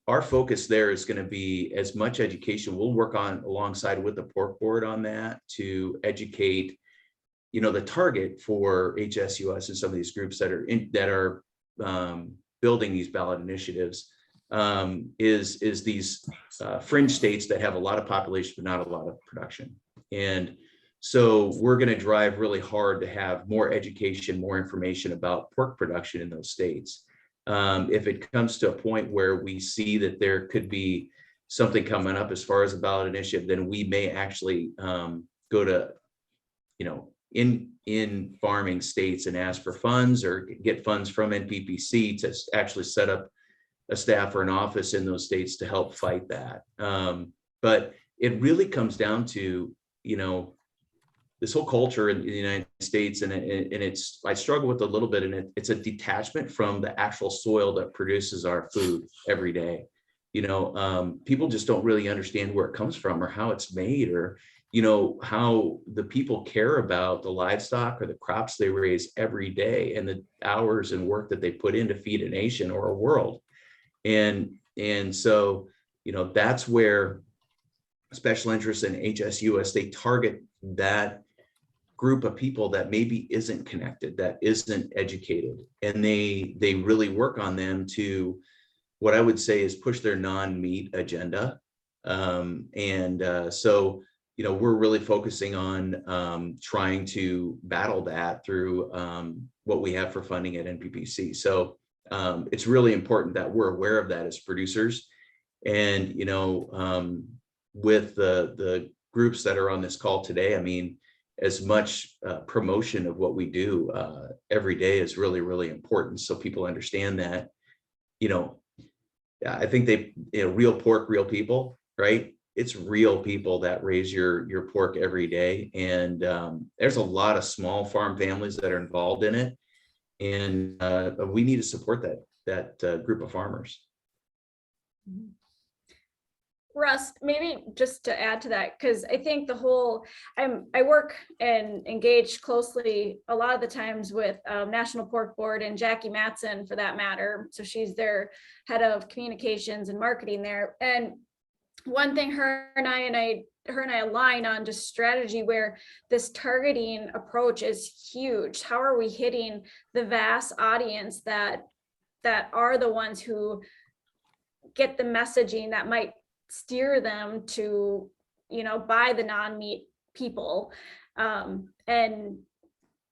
our focus there is going to be as much education. We'll work on alongside with the pork board on that to educate, the target for HSUS and some of these groups that are building these ballot initiatives is these fringe states that have a lot of population but not a lot of production. And so we're going to drive really hard to have more education, more information about pork production in those states. If it comes to a point where we see that there could be something coming up as far as a ballot initiative, then we may actually go to, in farming states and ask for funds or get funds from NPPC to actually set up a staff or an office in those states to help fight that. But it really comes down to, this whole culture in the United States, and I struggle with a little bit, and it's a detachment from the actual soil that produces our food every day. People just don't really understand where it comes from or how it's made, or how the people care about the livestock or the crops they raise every day and the hours and work that they put in to feed a nation or a world. And so, that's where special interests in HSUS, they target that group of people that maybe isn't connected, that isn't educated, and they really work on them to, what I would say is, push their non-meat agenda. So we're really focusing on trying to battle that through what we have for funding at NPPC. So it's really important that we're aware of that as producers. And with the groups that are on this call today, I mean, as much promotion of what we do every day is really, really important. So people understand that, I think real pork, real people, right? It's real people that raise your pork every day. And there's a lot of small farm families that are involved in it. And we need to support that group of farmers. Russ, maybe just to add to that, because I think I work and engage closely a lot of the times with National Pork Board and Jackie Matson, for that matter. So she's their head of communications and marketing there. And one thing her and I align on just strategy, where this targeting approach is huge. How are we hitting the vast audience that are the ones who get the messaging that might steer them to, buy the non-meat people, and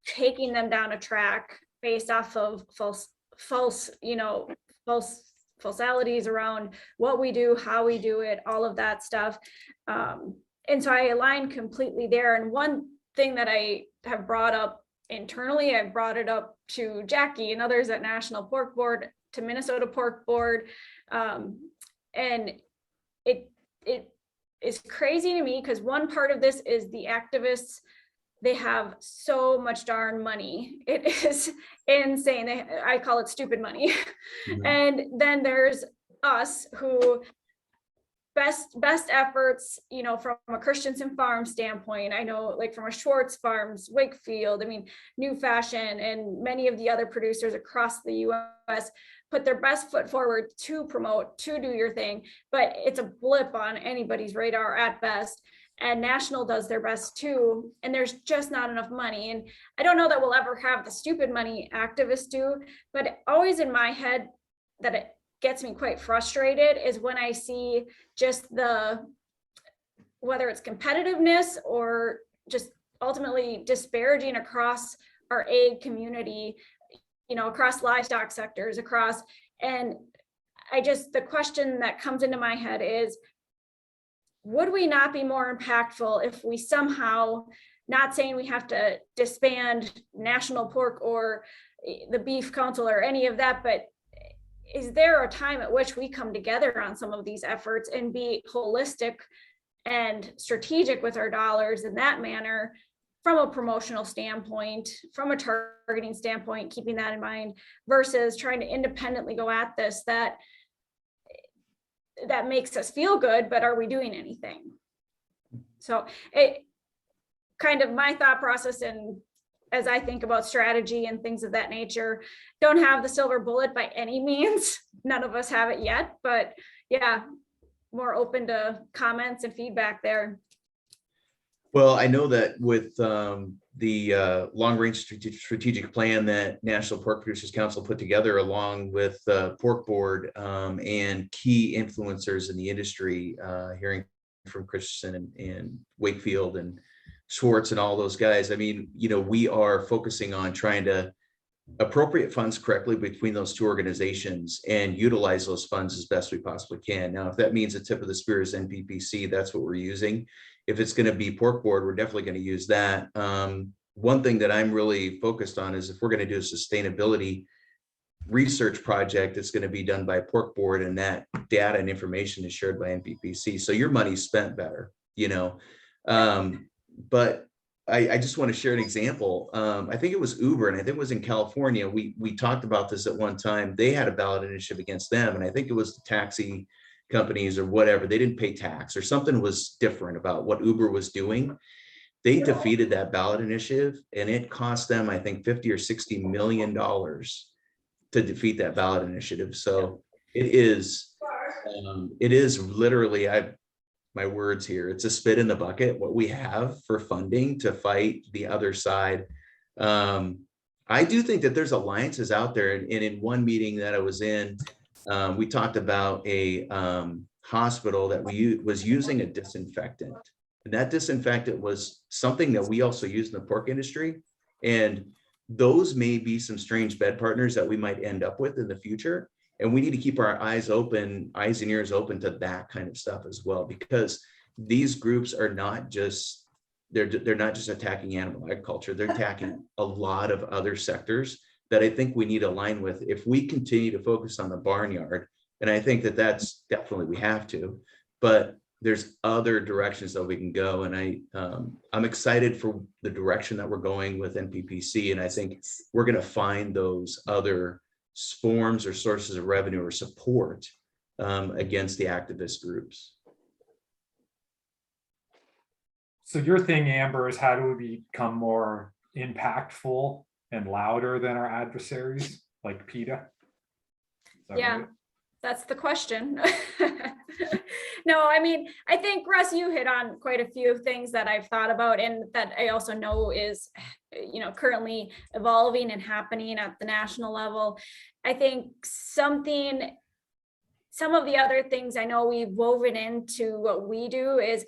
taking them down a track based off of falsalities around what we do, how we do it, all of that stuff. And so I align completely there. And one thing that I have brought up internally, I've brought it up to Jackie and others at National Pork Board, to Minnesota Pork Board. And it is crazy to me, because one part of this is the activists. They have so much darn money. It is insane. I call it stupid money. Mm-hmm. And then there's us who best efforts, from a Christensen Farms standpoint. I know, like, from a Schwartz Farms, Wakefield, New Fashion, and many of the other producers across the US put their best foot forward to promote, to do your thing, but it's a blip on anybody's radar at best. And National does their best too, and there's just not enough money. And I don't know that we'll ever have the stupid money activists do, but always in my head that it gets me quite frustrated is when I see just whether it's competitiveness or just ultimately disparaging across our ag community, across livestock sectors, and the question that comes into my head is, would we not be more impactful if we somehow, not saying we have to disband National Pork or the Beef Council or any of that, but is there a time at which we come together on some of these efforts and be holistic and strategic with our dollars in that manner, from a promotional standpoint, from a targeting standpoint, keeping that in mind, versus trying to independently go at this that makes us feel good, but are we doing anything? So it kind of my thought process, and as I think about strategy and things of that nature. Don't have the silver bullet by any means. None of us have it yet, but yeah, more open to comments and feedback there. Well, I know that with the long-range strategic plan that National Pork Producers Council put together, along with Pork Board and key influencers in the industry, hearing from Christensen and Wakefield and Schwartz and all those guys. I mean, you know, we are focusing on trying to appropriate funds correctly between those two organizations and utilize those funds as best we possibly can. Now, if that means the tip of the spear is NPPC, that's what we're using. If it's going to be Pork Board, we're definitely going to use that. One thing that I'm really focused on is if we're going to do a sustainability research project, it's going to be done by Pork Board, and that data and information is shared by NPPC. So your money's spent better, you know. But I just want to share an example. I think it was Uber, and I think it was in California. We talked about this at one time. They had a ballot initiative against them, and I think it was the taxi companies or whatever. They didn't pay tax, or something was different about what Uber was doing. They defeated that ballot initiative, and it cost them, I think, $50 or $60 million to defeat that ballot initiative. So it is literally, my words here, it's a spit in the bucket what we have for funding to fight the other side. I do think that there's alliances out there, and in one meeting that I was in, we talked about a hospital that was using a disinfectant, and that disinfectant was something that we also use in the pork industry. And those may be some strange bed partners that we might end up with in the future. And we need to keep our eyes and ears open to that kind of stuff as well, because these groups are not just, they're not just attacking animal agriculture, they're attacking a lot of other sectors that I think we need to align with if we continue to focus on the barnyard. And I think that that's definitely, we have to, but there's other directions that we can go. And I'm excited for the direction that we're going with NPPC. And I think we're going to find those other forms or sources of revenue or support against the activist groups. So your thing, Amber, is how do we become more impactful and louder than our adversaries, like PETA? Yeah, that's the question. No, I mean, I think, Russ, you hit on quite a few things that I've thought about and that I also know is, you know, currently evolving and happening at the national level. I think some of the other things I know we've woven into what we do is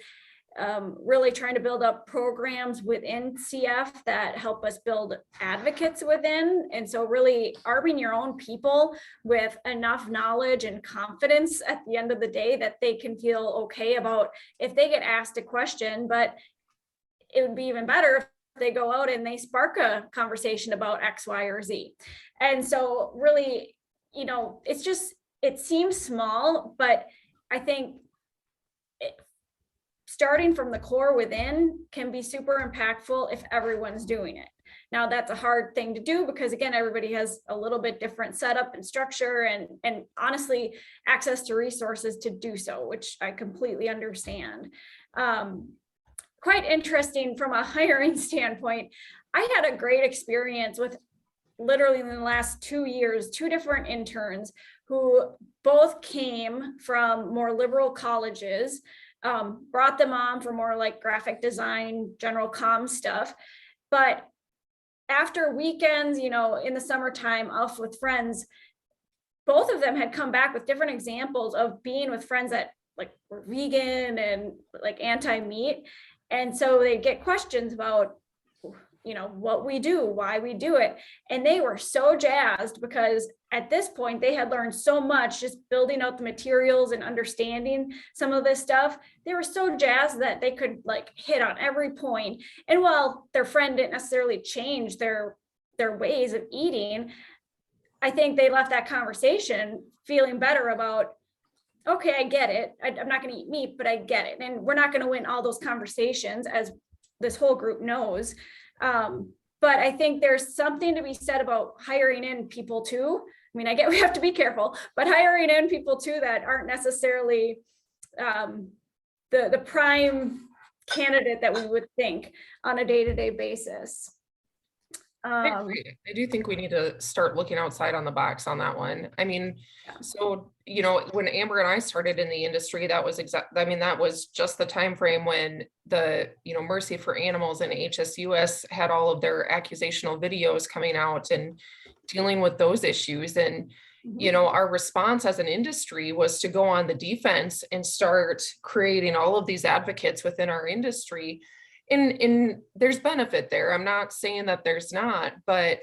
really trying to build up programs within CF that help us build advocates within. And so really arming your own people with enough knowledge and confidence at the end of the day that they can feel okay about if they get asked a question. But it would be even better if they go out and they spark a conversation about X, Y, or Z. And so really, you know, it seems small, but I think starting from the core within can be super impactful if everyone's doing it. Now, that's a hard thing to do because, again, everybody has a little bit different setup and structure and honestly, access to resources to do so, which I completely understand. Quite interesting from a hiring standpoint. I had a great experience with literally in the last 2 years, 2 different interns who both came from more liberal colleges, brought them on for more like graphic design, general comm stuff. But after weekends, you know, in the summertime off with friends, both of them had come back with different examples of being with friends that like were vegan and like anti-meat. And so they get questions about, you know, what we do, why we do it. And they were so jazzed because at this point they had learned so much just building out the materials and understanding some of this stuff. They were so jazzed that they could like hit on every point. And while their friend didn't necessarily change their ways of eating, I think they left that conversation feeling better about, okay, I get it. I'm not going to eat meat, but I get it. And we're not going to win all those conversations, as this whole group knows. But I think there's something to be said about hiring in people too. I mean, I get we have to be careful, but hiring in people too that aren't necessarily the prime candidate that we would think on a day-to-day basis. I agree. I do think we need to start looking outside on the box on that one. I mean, Yeah. so, you know, when Amber and I started in the industry, that was I mean, that was just the time frame when the, you know, Mercy for Animals and HSUS had all of their accusational videos coming out and dealing with those issues. And, you know, our response as an industry was to go on the defense and start creating all of these advocates within our industry. And there's benefit there. I'm not saying that there's not, but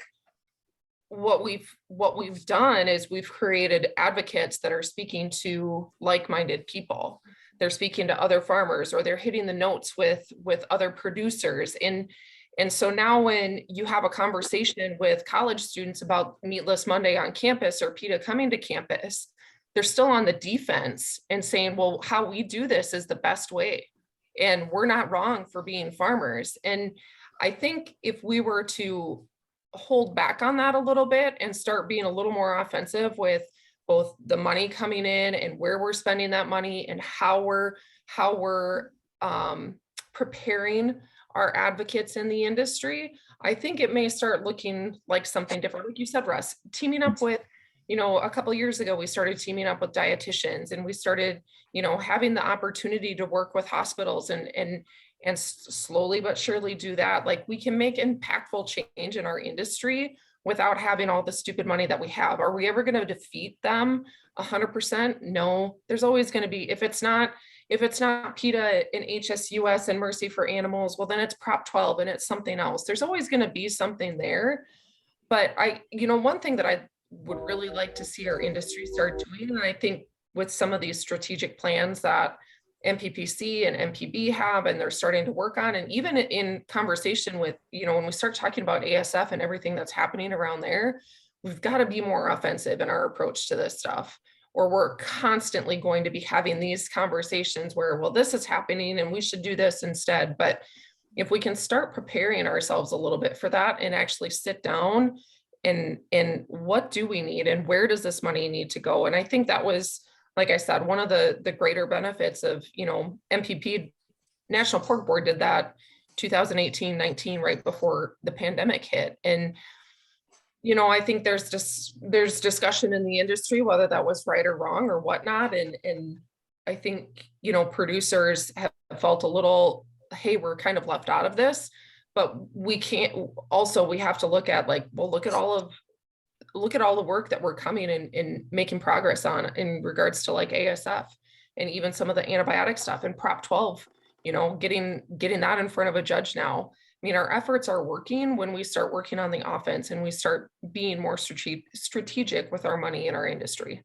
what we've done is we've created advocates that are speaking to like-minded people. They're speaking to other farmers, or they're hitting the notes with other producers. And so now when you have a conversation with college students about Meatless Monday on campus or PETA coming to campus, they're still on the defense and saying, well, how we do this is the best way. And we're not wrong for being farmers. And I think if we were to hold back on that a little bit and start being a little more offensive with both the money coming in and where we're spending that money and how we're preparing our advocates in the industry, I think it may start looking like something different. Like you said, Russ, teaming up with, you know, a couple of years ago, we started teaming up with dietitians, and we started, you know, having the opportunity to work with hospitals and slowly but surely do that. Like, we can make impactful change in our industry without having all the stupid money that we have. Are we ever going to defeat them 100%? No, there's always going to be, if it's not PETA and HSUS and Mercy for Animals, well, then it's Prop 12 and it's something else. There's always going to be something there. But you know, one thing that I would really like to see our industry start doing, and I think with some of these strategic plans that MPPC and MPB have, and they're starting to work on, and even in conversation with, you know, when we start talking about ASF and everything that's happening around there, we've got to be more offensive in our approach to this stuff, or we're constantly going to be having these conversations where, well, this is happening and we should do this instead. But if we can start preparing ourselves a little bit for that and actually sit down and what do we need and where does this money need to go? And I think that was, like I said, one of the greater benefits of, you know, MPP, National Pork Board, did that 2018-19 right before the pandemic hit. And, you know, I think there's discussion in the industry whether that was right or wrong or whatnot. And I think, you know, producers have felt a little, hey, we're kind of left out of this. But we can't, also, we have to look at, like, well, look at all the work that we're coming and making progress on in regards to, like, ASF and even some of the antibiotic stuff and Prop 12, you know, getting that in front of a judge now. I mean, our efforts are working when we start working on the offense and we start being more strategic with our money in our industry.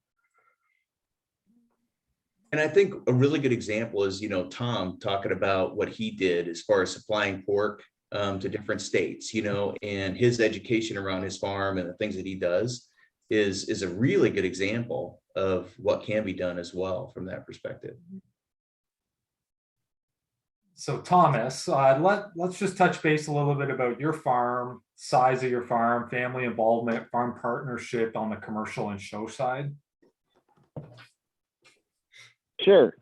And I think a really good example is, you know, Tom talking about what he did as far as supplying pork to different states, you know, and his education around his farm and the things that he does is a really good example of what can be done as well from that perspective. So Thomas, let's just touch base a little bit about your farm, size of your farm, family involvement, farm partnership on the commercial and show side. Sure.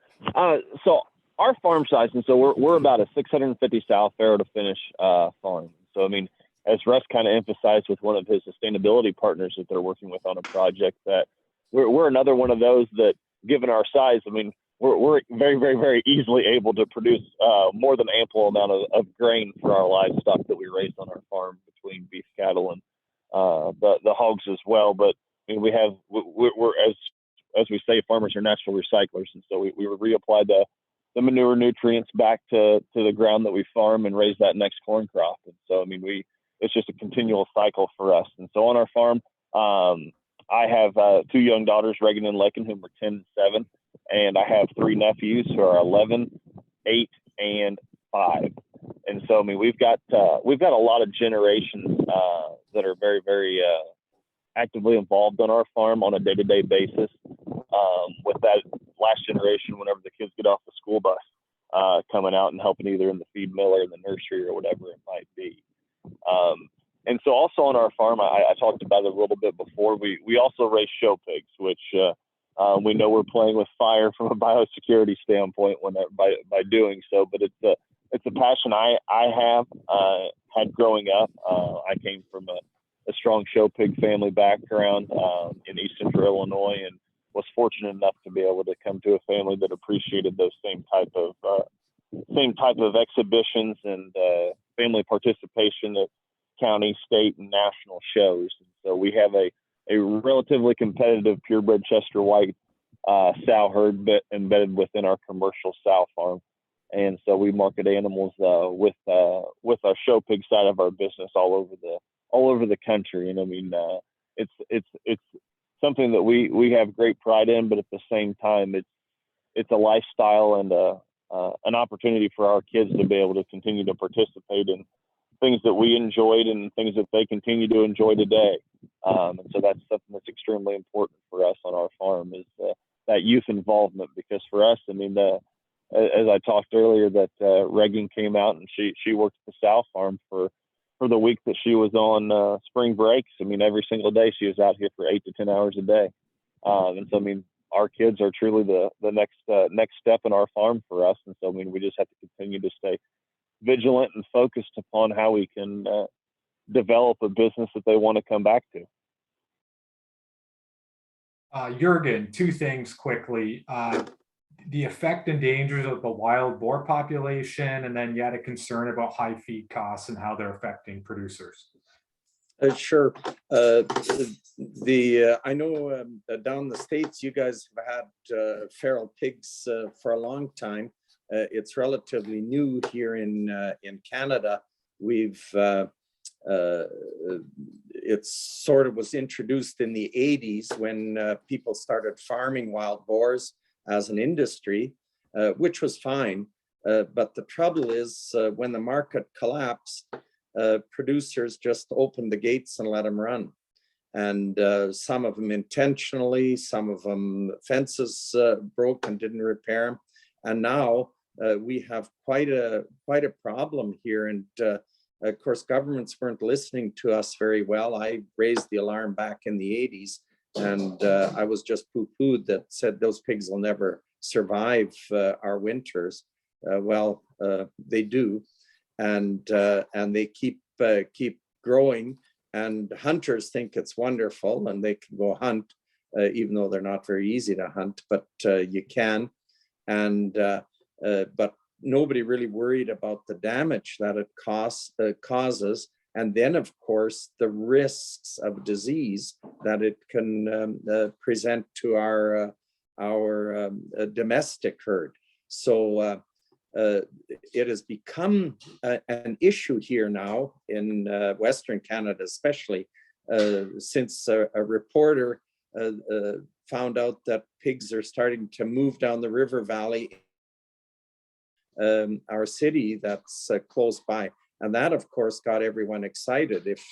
So our farm size, and so we're about a 650 South farrow to finish farm. So, I mean, as Russ kind of emphasized with one of his sustainability partners that they're working with on a project, that we're another one of those that, given our size, I mean, we're very, very, very easily able to produce more than ample amount of grain for our livestock that we raise on our farm, between beef cattle and the hogs as well. But I mean, we're as we say, farmers are natural recyclers, and so we reapply the manure nutrients back to the ground that we farm and raise that next corn crop. And so, I mean, it's just a continual cycle for us. And so on our farm, I have 2 young daughters, Reagan and Lakin, whom are 10 and 7, and I have 3 nephews who are 11, 8, and 5. And so, I mean, we've got a lot of generations that are very, very actively involved on our farm on a day-to-day basis. With that last generation, whenever the kids get off the school bus, coming out and helping either in the feed mill or in the nursery or whatever it might be. And so also on our farm, I talked about it a little bit before, we also raise show pigs, which we know we're playing with fire from a biosecurity standpoint by doing so, but it's a passion I have, had growing up. I came from a strong show pig family background in East Central Illinois, and was fortunate enough to be able to come to a family that appreciated those same type of exhibitions and family participation at county, state, and national shows. And so we have a relatively competitive purebred Chester White sow herd embedded within our commercial sow farm. And so we market animals with our show pig side of our business all over the country. And I mean, it's something that we have great pride in, but at the same time, it's a lifestyle and an opportunity for our kids to be able to continue to participate in things that we enjoyed and things that they continue to enjoy today. And so that's something that's extremely important for us on our farm, is that youth involvement. Because for us, I mean, as I talked earlier, that Regan came out and she worked at the sow farm for the week that she was on spring breaks. I mean, every single day she was out here for 8 to 10 hours a day. And so, I mean, our kids are truly the next step in our farm for us. And so, I mean, we just have to continue to stay vigilant and focused upon how we can develop a business that they want to come back to. Jurgen, two things quickly. The effect and dangers of the wild boar population, and then you had a concern about high feed costs and how they're affecting producers. Sure. I know down the States, you guys have had feral pigs for a long time. It's relatively new here in Canada. It sort of was introduced in the 80s when people started farming wild boars as an industry, which was fine. But the trouble is when the market collapsed, producers just opened the gates and let them run. And some of them intentionally, some of them fences broke and didn't repair them. And now we have quite a problem here. And of course, governments weren't listening to us very well. I raised the alarm back in the 80s, and I was just poo-pooed that said those pigs will never survive our winters. Well, they do, and they keep growing. And hunters think it's wonderful, and they can go hunt, even though they're not very easy to hunt. But you can, and but nobody really worried about the damage that it causes, and then of course the risks of disease that it can present to our domestic herd. So it has become an issue here now in Western Canada, especially since a reporter found out that pigs are starting to move down the river valley, our city that's close by. And that of course got everyone excited. If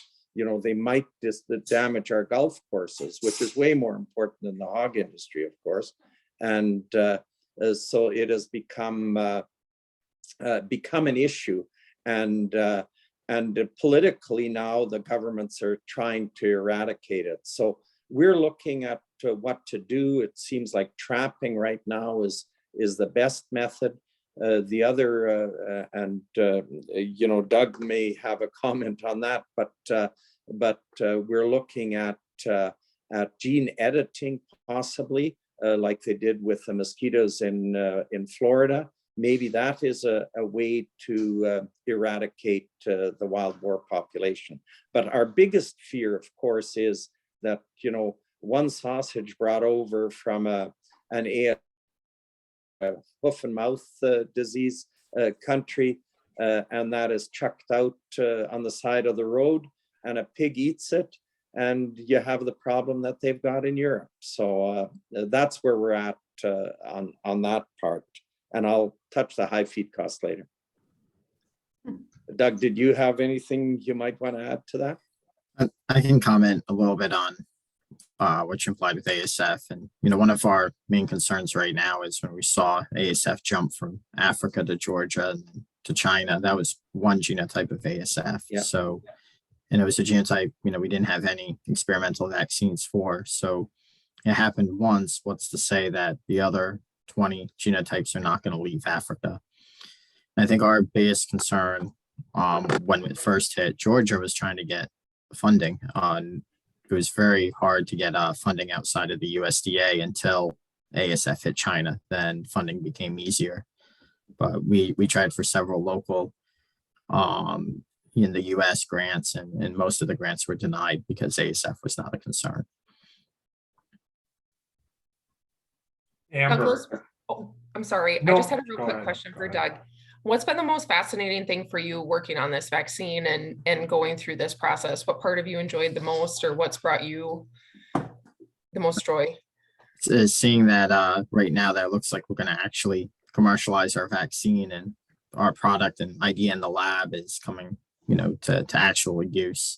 they might just damage our golf courses, which is way more important than the hog industry, of course. And so it has become an issue, and politically now the governments are trying to eradicate it. So we're looking at what to do. It seems like trapping right now is the best method. The other, Doug may have a comment on that, but we're looking at gene editing possibly, like they did with the mosquitoes in Florida. Maybe that is a way to eradicate the wild boar population. But our biggest fear, of course, is that one sausage brought over from an hoof and mouth disease country, and that is chucked out on the side of the road, and a pig eats it, and you have the problem that they've got in Europe. So that's where we're at on that part. And I'll touch the high feed cost later. Doug, did you have anything you might want to add to that? I can comment a little bit on what you implied with ASF. And, one of our main concerns right now is when we saw ASF jump from Africa to Georgia to China, that was one genotype of ASF. Yeah. So, and it was a genotype, we didn't have any experimental vaccines for. So it happened once. What's to say that the other 20 genotypes are not going to leave Africa? And I think our biggest concern when it first hit, Georgia was trying to get funding. It was very hard to get funding outside of the USDA until ASF hit China. Then funding became easier. But we tried for several local in the US grants, and most of the grants were denied because ASF was not a concern. Amber. Oh, I'm sorry. No, I just had a real go quick ahead, question go for ahead. Doug. What's been the most fascinating thing for you working on this vaccine and going through this process? What part have you enjoyed the most, or what's brought you the most joy? Seeing that right now that it looks like we're going to actually commercialize our vaccine, and our product and idea in the lab is coming, to actual use.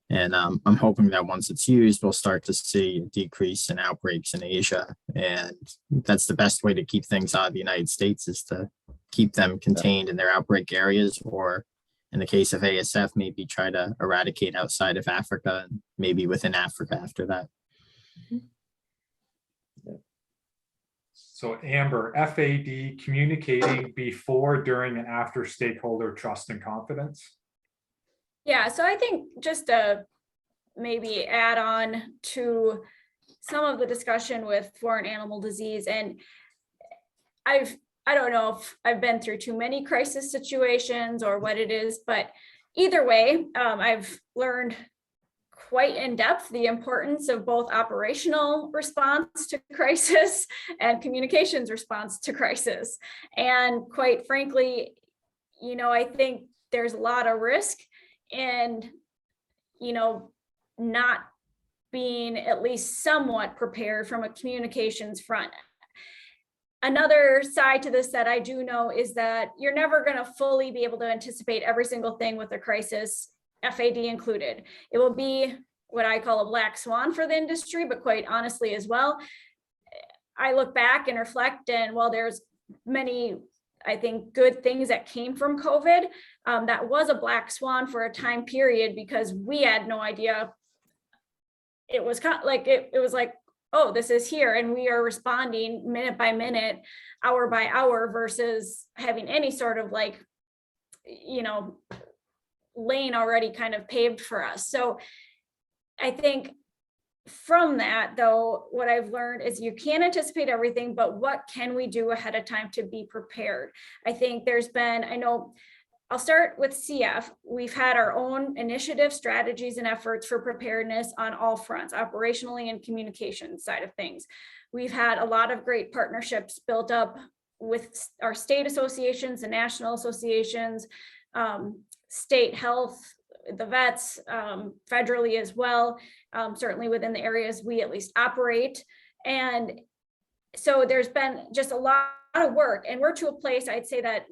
And I'm hoping that once it's used, we'll start to see a decrease in outbreaks in Asia. And that's the best way to keep things out of the United States, is to keep them contained in their outbreak areas, or in the case of ASF, maybe try to eradicate outside of Africa and maybe within Africa after that. So Amber, FAD, communicating before, during, and after stakeholder trust and confidence. Yeah, so I think just to maybe add on to some of the discussion with foreign animal disease, and I don't know if I've been through too many crisis situations or what it is, but either way, I've learned quite in depth the importance of both operational response to crisis and communications response to crisis. And quite frankly, I think there's a lot of risk in, not being at least somewhat prepared from a communications front. Another side to this that I do know is that you're never going to fully be able to anticipate every single thing with a crisis, FAD included. It will be what I call a black swan for the industry, but quite honestly as well, I look back and reflect, and while there's many, I think, good things that came from COVID, that was a black swan for a time period, because we had no idea. It was kind of like, it was like, oh, this is here, and we are responding minute by minute, hour by hour, versus having any sort of lane already kind of paved for us. So I think from that, though, what I've learned is you can't anticipate everything, but what can we do ahead of time to be prepared? I think I'll start with CF. We've had our own initiative, strategies, and efforts for preparedness on all fronts, operationally and communication side of things. We've had a lot of great partnerships built up with our state associations and national associations, state health, the vets, federally as well, certainly within the areas we at least operate. And so there's been just a lot of work, and we're to a place, I'd say, that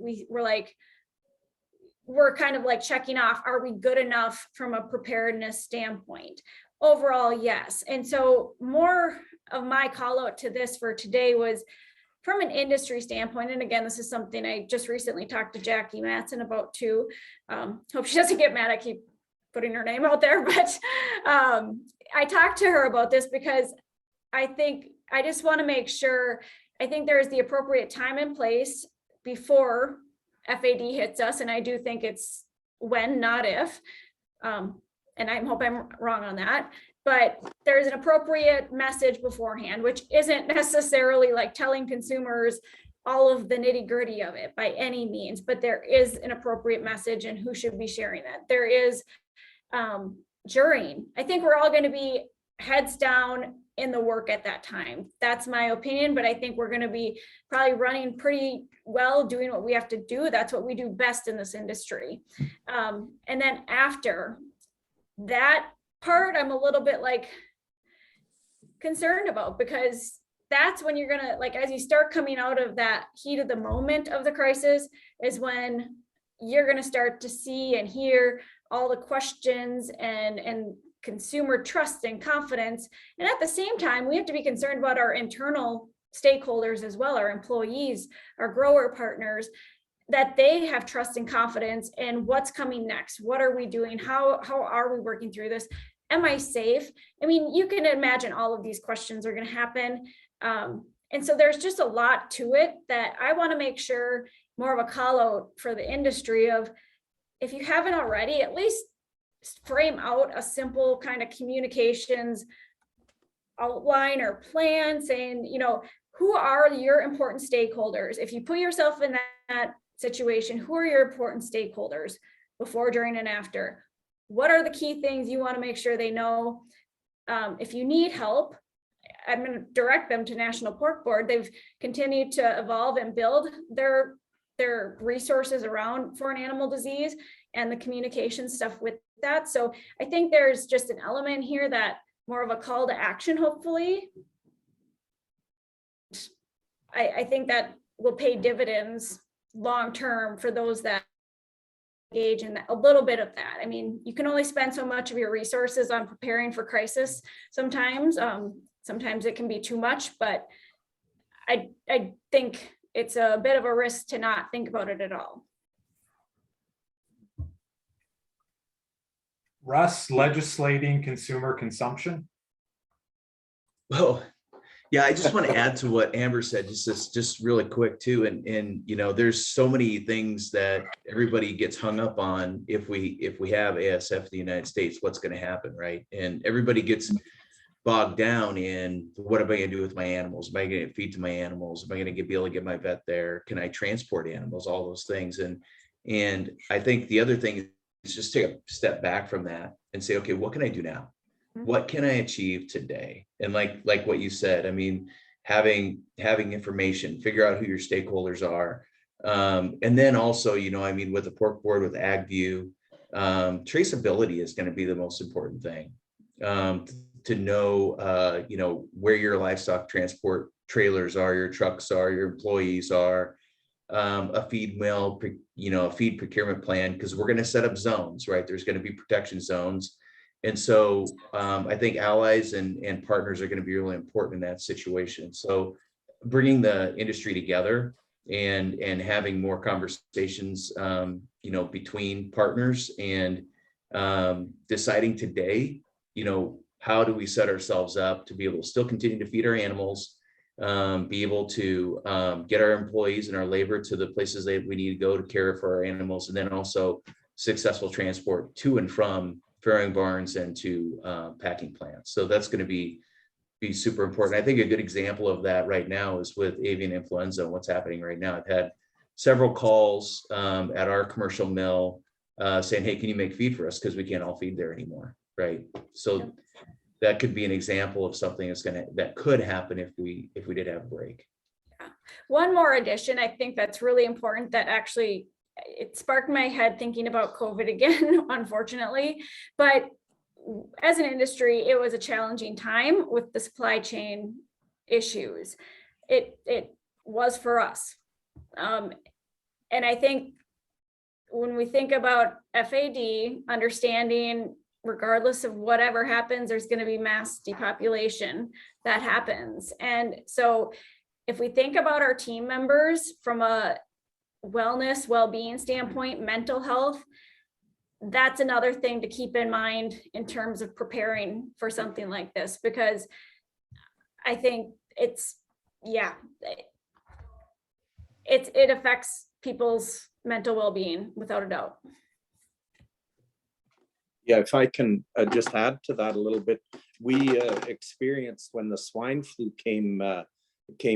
we're kind of like checking off, are we good enough from a preparedness standpoint? Overall, yes. And so more of my call out to this for today was from an industry standpoint. And again, this is something I just recently talked to Jackie Matson about too. Hope she doesn't get mad I keep putting her name out there, but I talked to her about this because I think I just want to make sure, I think there's the appropriate time and place before FAD hits us. And I do think it's when, not if. And I hope I'm wrong on that, but there's an appropriate message beforehand, which isn't necessarily like telling consumers all of the nitty gritty of it by any means, but there is an appropriate message and who should be sharing that. There is during, I think we're all going to be heads down in the work at that time. That's my opinion, but I think we're going to be probably running pretty well, doing what we have to do. That's what we do best in this industry. And then after that part, I'm a little bit concerned about, because that's when you're going to, as you start coming out of that heat of the moment of the crisis, is when you're going to start to see and hear all the questions and consumer trust and confidence. And at the same time, we have to be concerned about our internal stakeholders as well, our employees, our grower partners, that they have trust and confidence in what's coming next. What are we doing? How are we working through this? Am I safe? I mean, you can imagine all of these questions are going to happen. And so there's just a lot to it that I want to make sure, more of a call out for the industry of, if you haven't already, at least frame out a simple kind of communications outline or plan saying, you know, who are your important stakeholders? If you put yourself in that situation, who are your important stakeholders before, during, and after? What are the key things you want to make sure they know? If you need help, I'm going to direct them to National Pork Board. They've continued to evolve and build their resources around foreign animal disease and the communication stuff with that. So I think there's just an element here that more of a call to action, hopefully. I think that will pay dividends long-term for those that engage in a little bit of that. I mean, you can only spend so much of your resources on preparing for crisis sometimes. Sometimes it can be too much, but I think it's a bit of a risk to not think about it at all. Russ, legislating consumer consumption. Well, yeah, I just want to add to what Amber said, just really quick too. And you know, there's so many things that everybody gets hung up on. If we have ASF in the United States, what's going to happen, right? And everybody gets bogged down in, what am I going to do with my animals? Am I going to feed to my animals? Am I going to be able to get my vet there? Can I transport animals? All those things. And I think the other thing is just take a step back from that and say, okay, what can I do now? What can I achieve today? And like what you said, I mean, having information, figure out who your stakeholders are. And then also, you know, I mean, with the pork board, with AgView, traceability is going to be the most important thing. To know, you know, where your livestock transport trailers are, your trucks are, your employees are, a feed mill, you know, a feed procurement plan, because we're going to set up zones, right? There's going to be protection zones. And so I think allies and partners are going to be really important in that situation. So bringing the industry together and having more conversations, you know, between partners and deciding today, you know, how do we set ourselves up to be able to still continue to feed our animals, be able to get our employees and our labor to the places that we need to go to care for our animals, and then also successful transport to and from farrowing barns and to packing plants. So that's going to be super important. I think a good example of that right now is with avian influenza and what's happening right now. I've had several calls at our commercial mill saying, hey, can you make feed for us? Because we can't all feed there anymore, right? So that could be an example of something that could happen if we did have a break. Yeah. One more addition, I think that's really important, that actually it sparked my head thinking about COVID again, unfortunately. But as an industry, it was a challenging time with the supply chain issues. It was for us. And I think when we think about FAD, understanding regardless of whatever happens, there's going to be mass depopulation that happens. And so if we think about our team members from a wellness, well-being standpoint, mental health, that's another thing to keep in mind in terms of preparing for something like this, because I think it affects people's mental well-being without a doubt. Yeah, if I can just add to that a little bit, we experienced when the swine flu came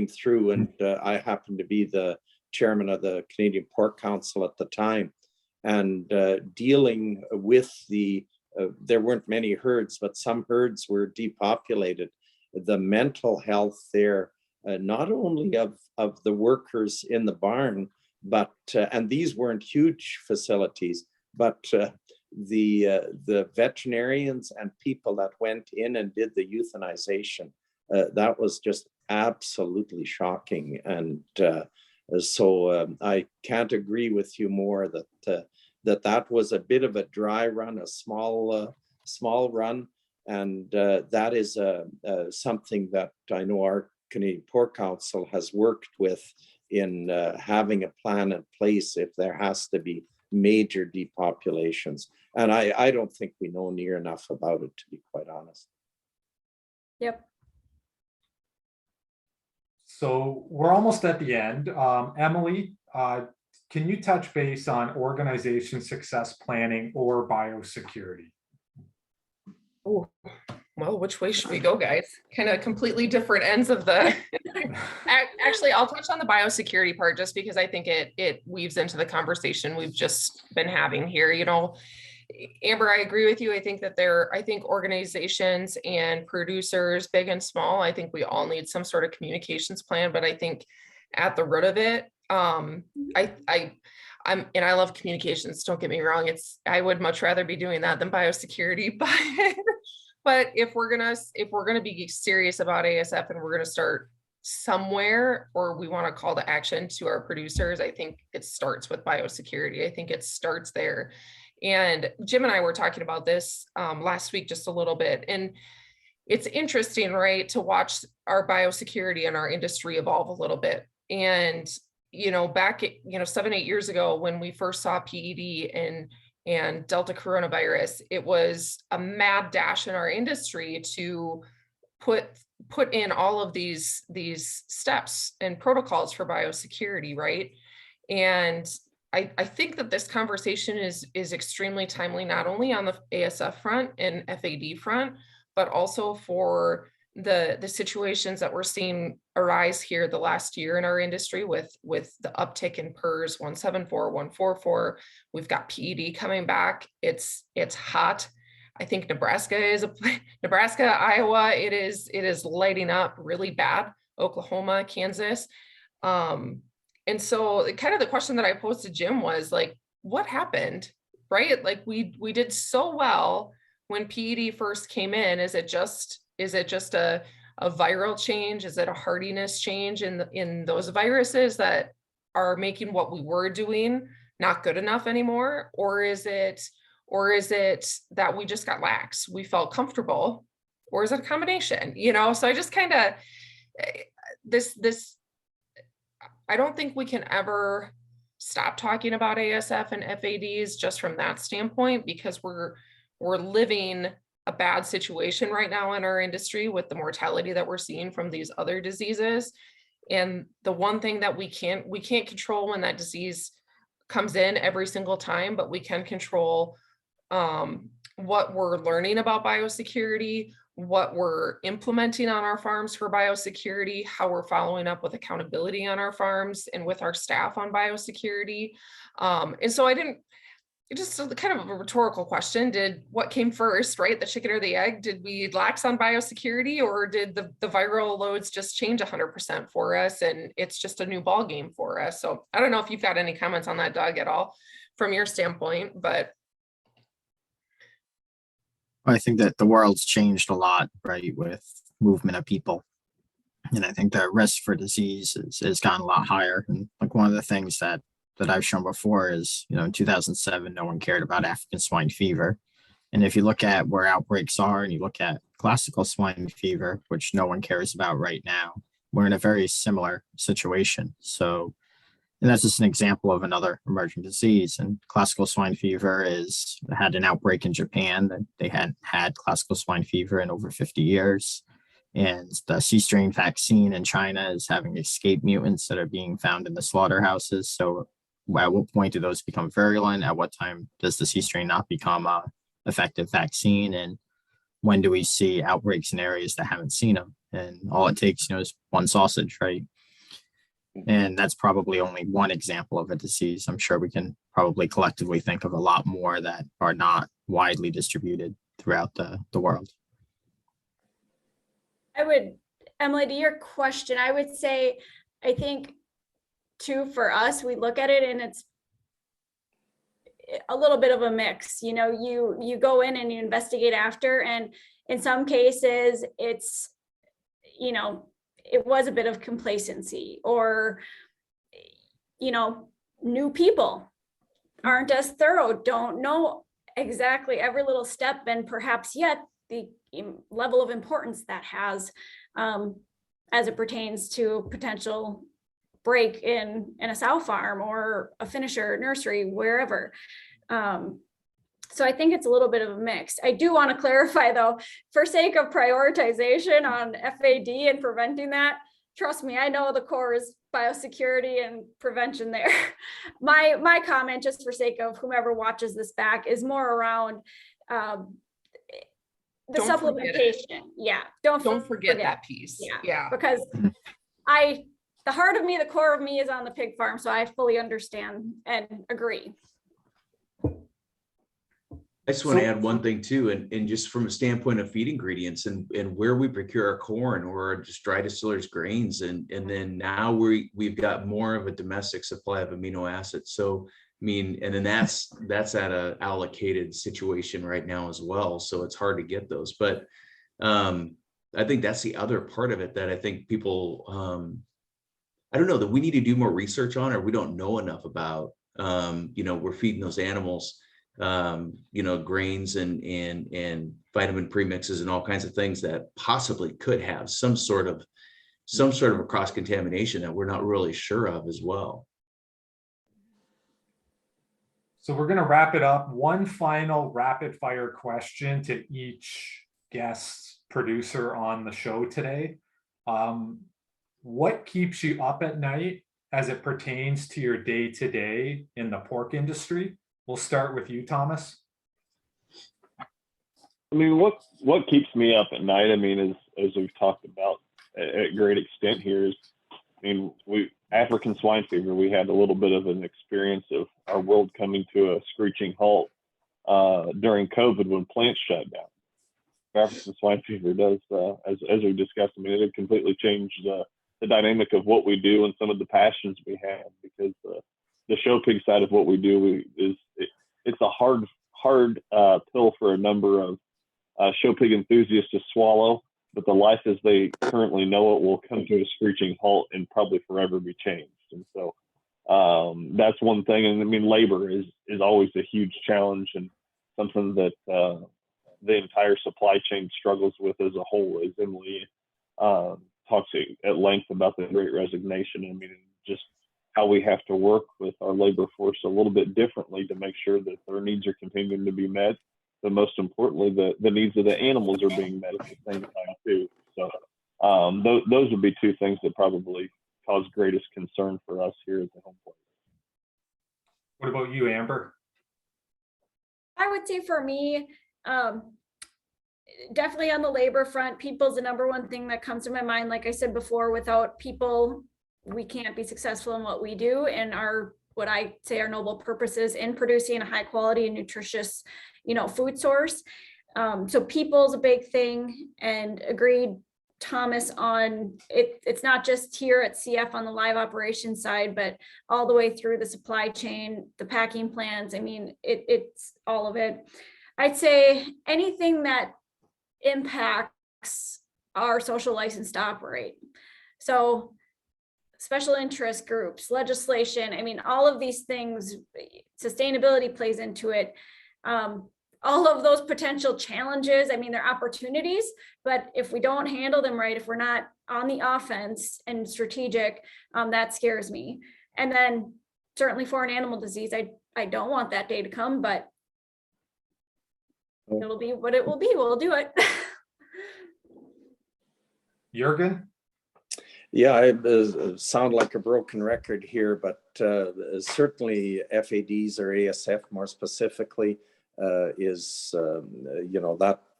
through, and I happened to be the chairman of the Canadian Pork Council at the time, and dealing with there weren't many herds, but some herds were depopulated. The mental health there, not only of the workers in the barn, but and these weren't huge facilities, but the veterinarians and people that went in and did the euthanization, that was just absolutely shocking. And so I can't agree with you more that was a bit of a dry run, a small run, and that is something that I know our Canadian Pork Council has worked with in having a plan in place if there has to be major depopulations. And I don't think we know near enough about it, to be quite honest. Yep. So we're almost at the end. Emily, can you touch base on organization success planning or biosecurity? Oh, well, which way should we go, guys? Kind of completely different ends of the. Actually, I'll touch on the biosecurity part just because I think it weaves into the conversation we've just been having here. You know, Amber, I agree with you. I think that I think organizations and producers, big and small, I think we all need some sort of communications plan. But I think at the root of it, I love communications. Don't get me wrong. I would much rather be doing that than biosecurity. But if we're gonna be serious about ASF and we're gonna start somewhere, or we want to call to action to our producers, I think it starts with biosecurity. I think it starts there. And Jim and I were talking about this last week just a little bit, and it's interesting, right, to watch our biosecurity and our industry evolve a little bit. And you know, back 7-8 years ago when we first saw PED and Delta coronavirus, it was a mad dash in our industry to put in all of these steps and protocols for biosecurity, right? And I think that this conversation is extremely timely, not only on the ASF front and FAD front, but also for the situations that we're seeing arise here the last year in our industry with the uptick in PRRS 174, 144. We've got PED coming back. It's hot. I think Nebraska, Iowa, it is lighting up really bad. Oklahoma, Kansas. And so kind of the question that I posed to Jim was like, what happened, right? Like we did so well when PED first came in. Is it just a viral change? Is it a hardiness change in those viruses that are making what we were doing not good enough anymore? Or is it that we just got lax? We felt comfortable, or is it a combination? You know, so I just kind of I don't think we can ever stop talking about ASF and FADs just from that standpoint, because we're living a bad situation right now in our industry with the mortality that we're seeing from these other diseases. And the one thing that we can't control when that disease comes in every single time, but we can control what we're learning about biosecurity, what we're implementing on our farms for biosecurity, how we're following up with accountability on our farms and with our staff on biosecurity. And so just kind of a rhetorical question. What came first, right? The chicken or the egg? Did we lax on biosecurity, or did the viral loads just change 100% for us? And it's just a new ball game for us. So I don't know if you've got any comments on that, Doug, at all from your standpoint, but. I think that the world's changed a lot, right, with movement of people. And I think the risk for disease has gone a lot higher. And like one of the things that I've shown before is, in 2007, no one cared about African swine fever. And if you look at where outbreaks are and you look at classical swine fever, which no one cares about right now, we're in a very similar situation. So, and that's just an example of another emerging disease. And classical swine fever had an outbreak in Japan. That they hadn't had classical swine fever in over 50 years. And the C strain vaccine in China is having escape mutants that are being found in the slaughterhouses. So at what point do those become virulent? At what time does the C strain not become an effective vaccine? And when do we see outbreaks in areas that haven't seen them? And all it takes, is one sausage, right? And that's probably only one example of a disease. I'm sure we can probably collectively think of a lot more that are not widely distributed throughout the world. Emily, to your question, I would say, I think too, for us, we look at it and it's a little bit of a mix. You go in and you investigate after, and in some cases it's, it was a bit of complacency, or, new people aren't as thorough, don't know exactly every little step, and perhaps yet the level of importance that has as it pertains to potential break in a sow farm or a finisher nursery, wherever. So I think it's a little bit of a mix. I do want to clarify though, for sake of prioritization on FAD and preventing that, trust me, I know the Corps is biosecurity and prevention there. My comment, just for sake of whomever watches this back, is more around the Don't forget it. supplementation. Yeah, Don't forget that piece. Yeah. because the heart of me, the core of me is on the pig farm, so I fully understand and agree. I just want to add one thing too, and just from a standpoint of feed ingredients and where we procure our corn or just dry distillers grains, and then now we've got more of a domestic supply of amino acids. So I mean, and then that's at a allocated situation right now as well. So it's hard to get those, but I think that's the other part of it that I think people I don't know, that we need to do more research on, or we don't know enough about. We're feeding those animals grains and vitamin premixes and all kinds of things that possibly could have some sort of a cross contamination that we're not really sure of as well. So we're going to wrap it up. One final rapid fire question to each guest producer on the show today. What keeps you up at night as it pertains to your day-to-day in the pork industry? We'll start with you, Thomas. I mean, what keeps me up at night, I mean, as we've talked about at great extent here, is, I mean, African swine fever, we had a little bit of an experience of our world coming to a screeching halt during COVID when plants shut down. African swine fever does, as we discussed, I mean, it completely changed the dynamic of what we do and some of the passions we have, because the show pig side of what we do it's a hard pill for a number of show pig enthusiasts to swallow, but the life as they currently know it will come to a screeching halt and probably forever be changed. And so that's one thing. And I mean, labor is always a huge challenge and something that the entire supply chain struggles with as a whole, as Emily talks at length about the Great Resignation. I mean, just how we have to work with our labor force a little bit differently to make sure that their needs are continuing to be met, but most importantly, the needs of the animals are being met at the same time too. So those would be two things that probably cause greatest concern for us here at the home place. What about you, Amber? I would say for me, definitely on the labor front, people's the number one thing that comes to my mind. Like I said before, without people, we can't be successful in what we do and what I say our noble purposes in producing a high quality and nutritious, food source. So people's a big thing, and agreed, Thomas, on it. It's not just here at CF on the live operations side, but all the way through the supply chain, the packing plans. I mean, it's all of it. I'd say anything that impacts our social license to operate. So special interest groups, legislation, I mean, all of these things, sustainability plays into it. All of those potential challenges, I mean, they're opportunities, but if we don't handle them right, if we're not on the offense and strategic, that scares me. And then certainly foreign animal disease, I don't want that day to come, but it'll be what it will be. We'll do it. Jurgen? Yeah, I sound like a broken record here, but certainly FADs or ASF more specifically is,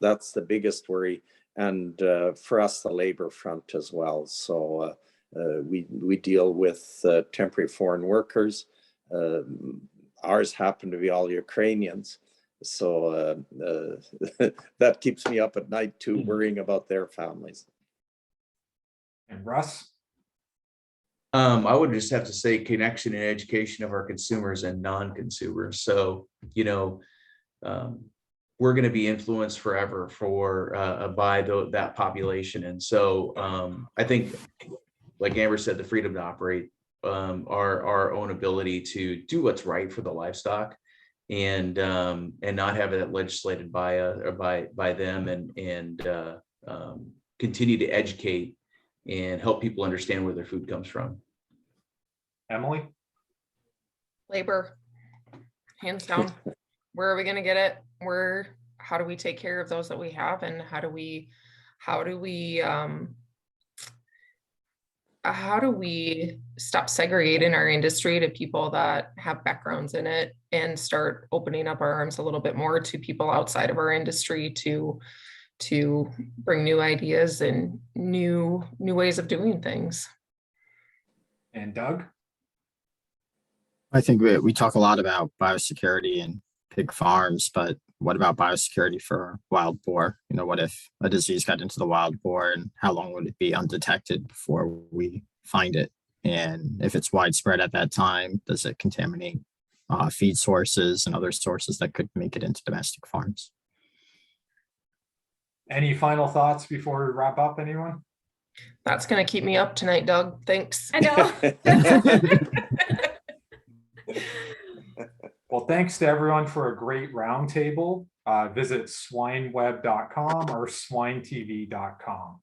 that's the biggest worry. And for us, the labor front as well. So we deal with temporary foreign workers. Ours happen to be all Ukrainians. So that keeps me up at night too, worrying about their families. And Russ? I would just have to say connection and education of our consumers and non-consumers. So, we're going to be influenced forever by that population. And so I think, like Amber said, the freedom to operate, our own ability to do what's right for the livestock and not have it legislated by them and continue to educate and help people understand where their food comes from. Emily? Labor, hands down. Where are we going to get it? How do we take care of those that we have, and how do we how do we stop segregating our industry to people that have backgrounds in it and start opening up our arms a little bit more to people outside of our industry to bring new ideas and new ways of doing things? And Doug? I think we talk a lot about biosecurity and pig farms, but what about biosecurity for wild boar? You know, what if a disease got into the wild boar, and how long would it be undetected before we find it? And if it's widespread at that time, does it contaminate feed sources and other sources that could make it into domestic farms? Any final thoughts before we wrap up, anyone? That's going to keep me up tonight, Doug. Thanks. I know. Well, thanks to everyone for a great roundtable. Visit swineweb.com or swinetv.com.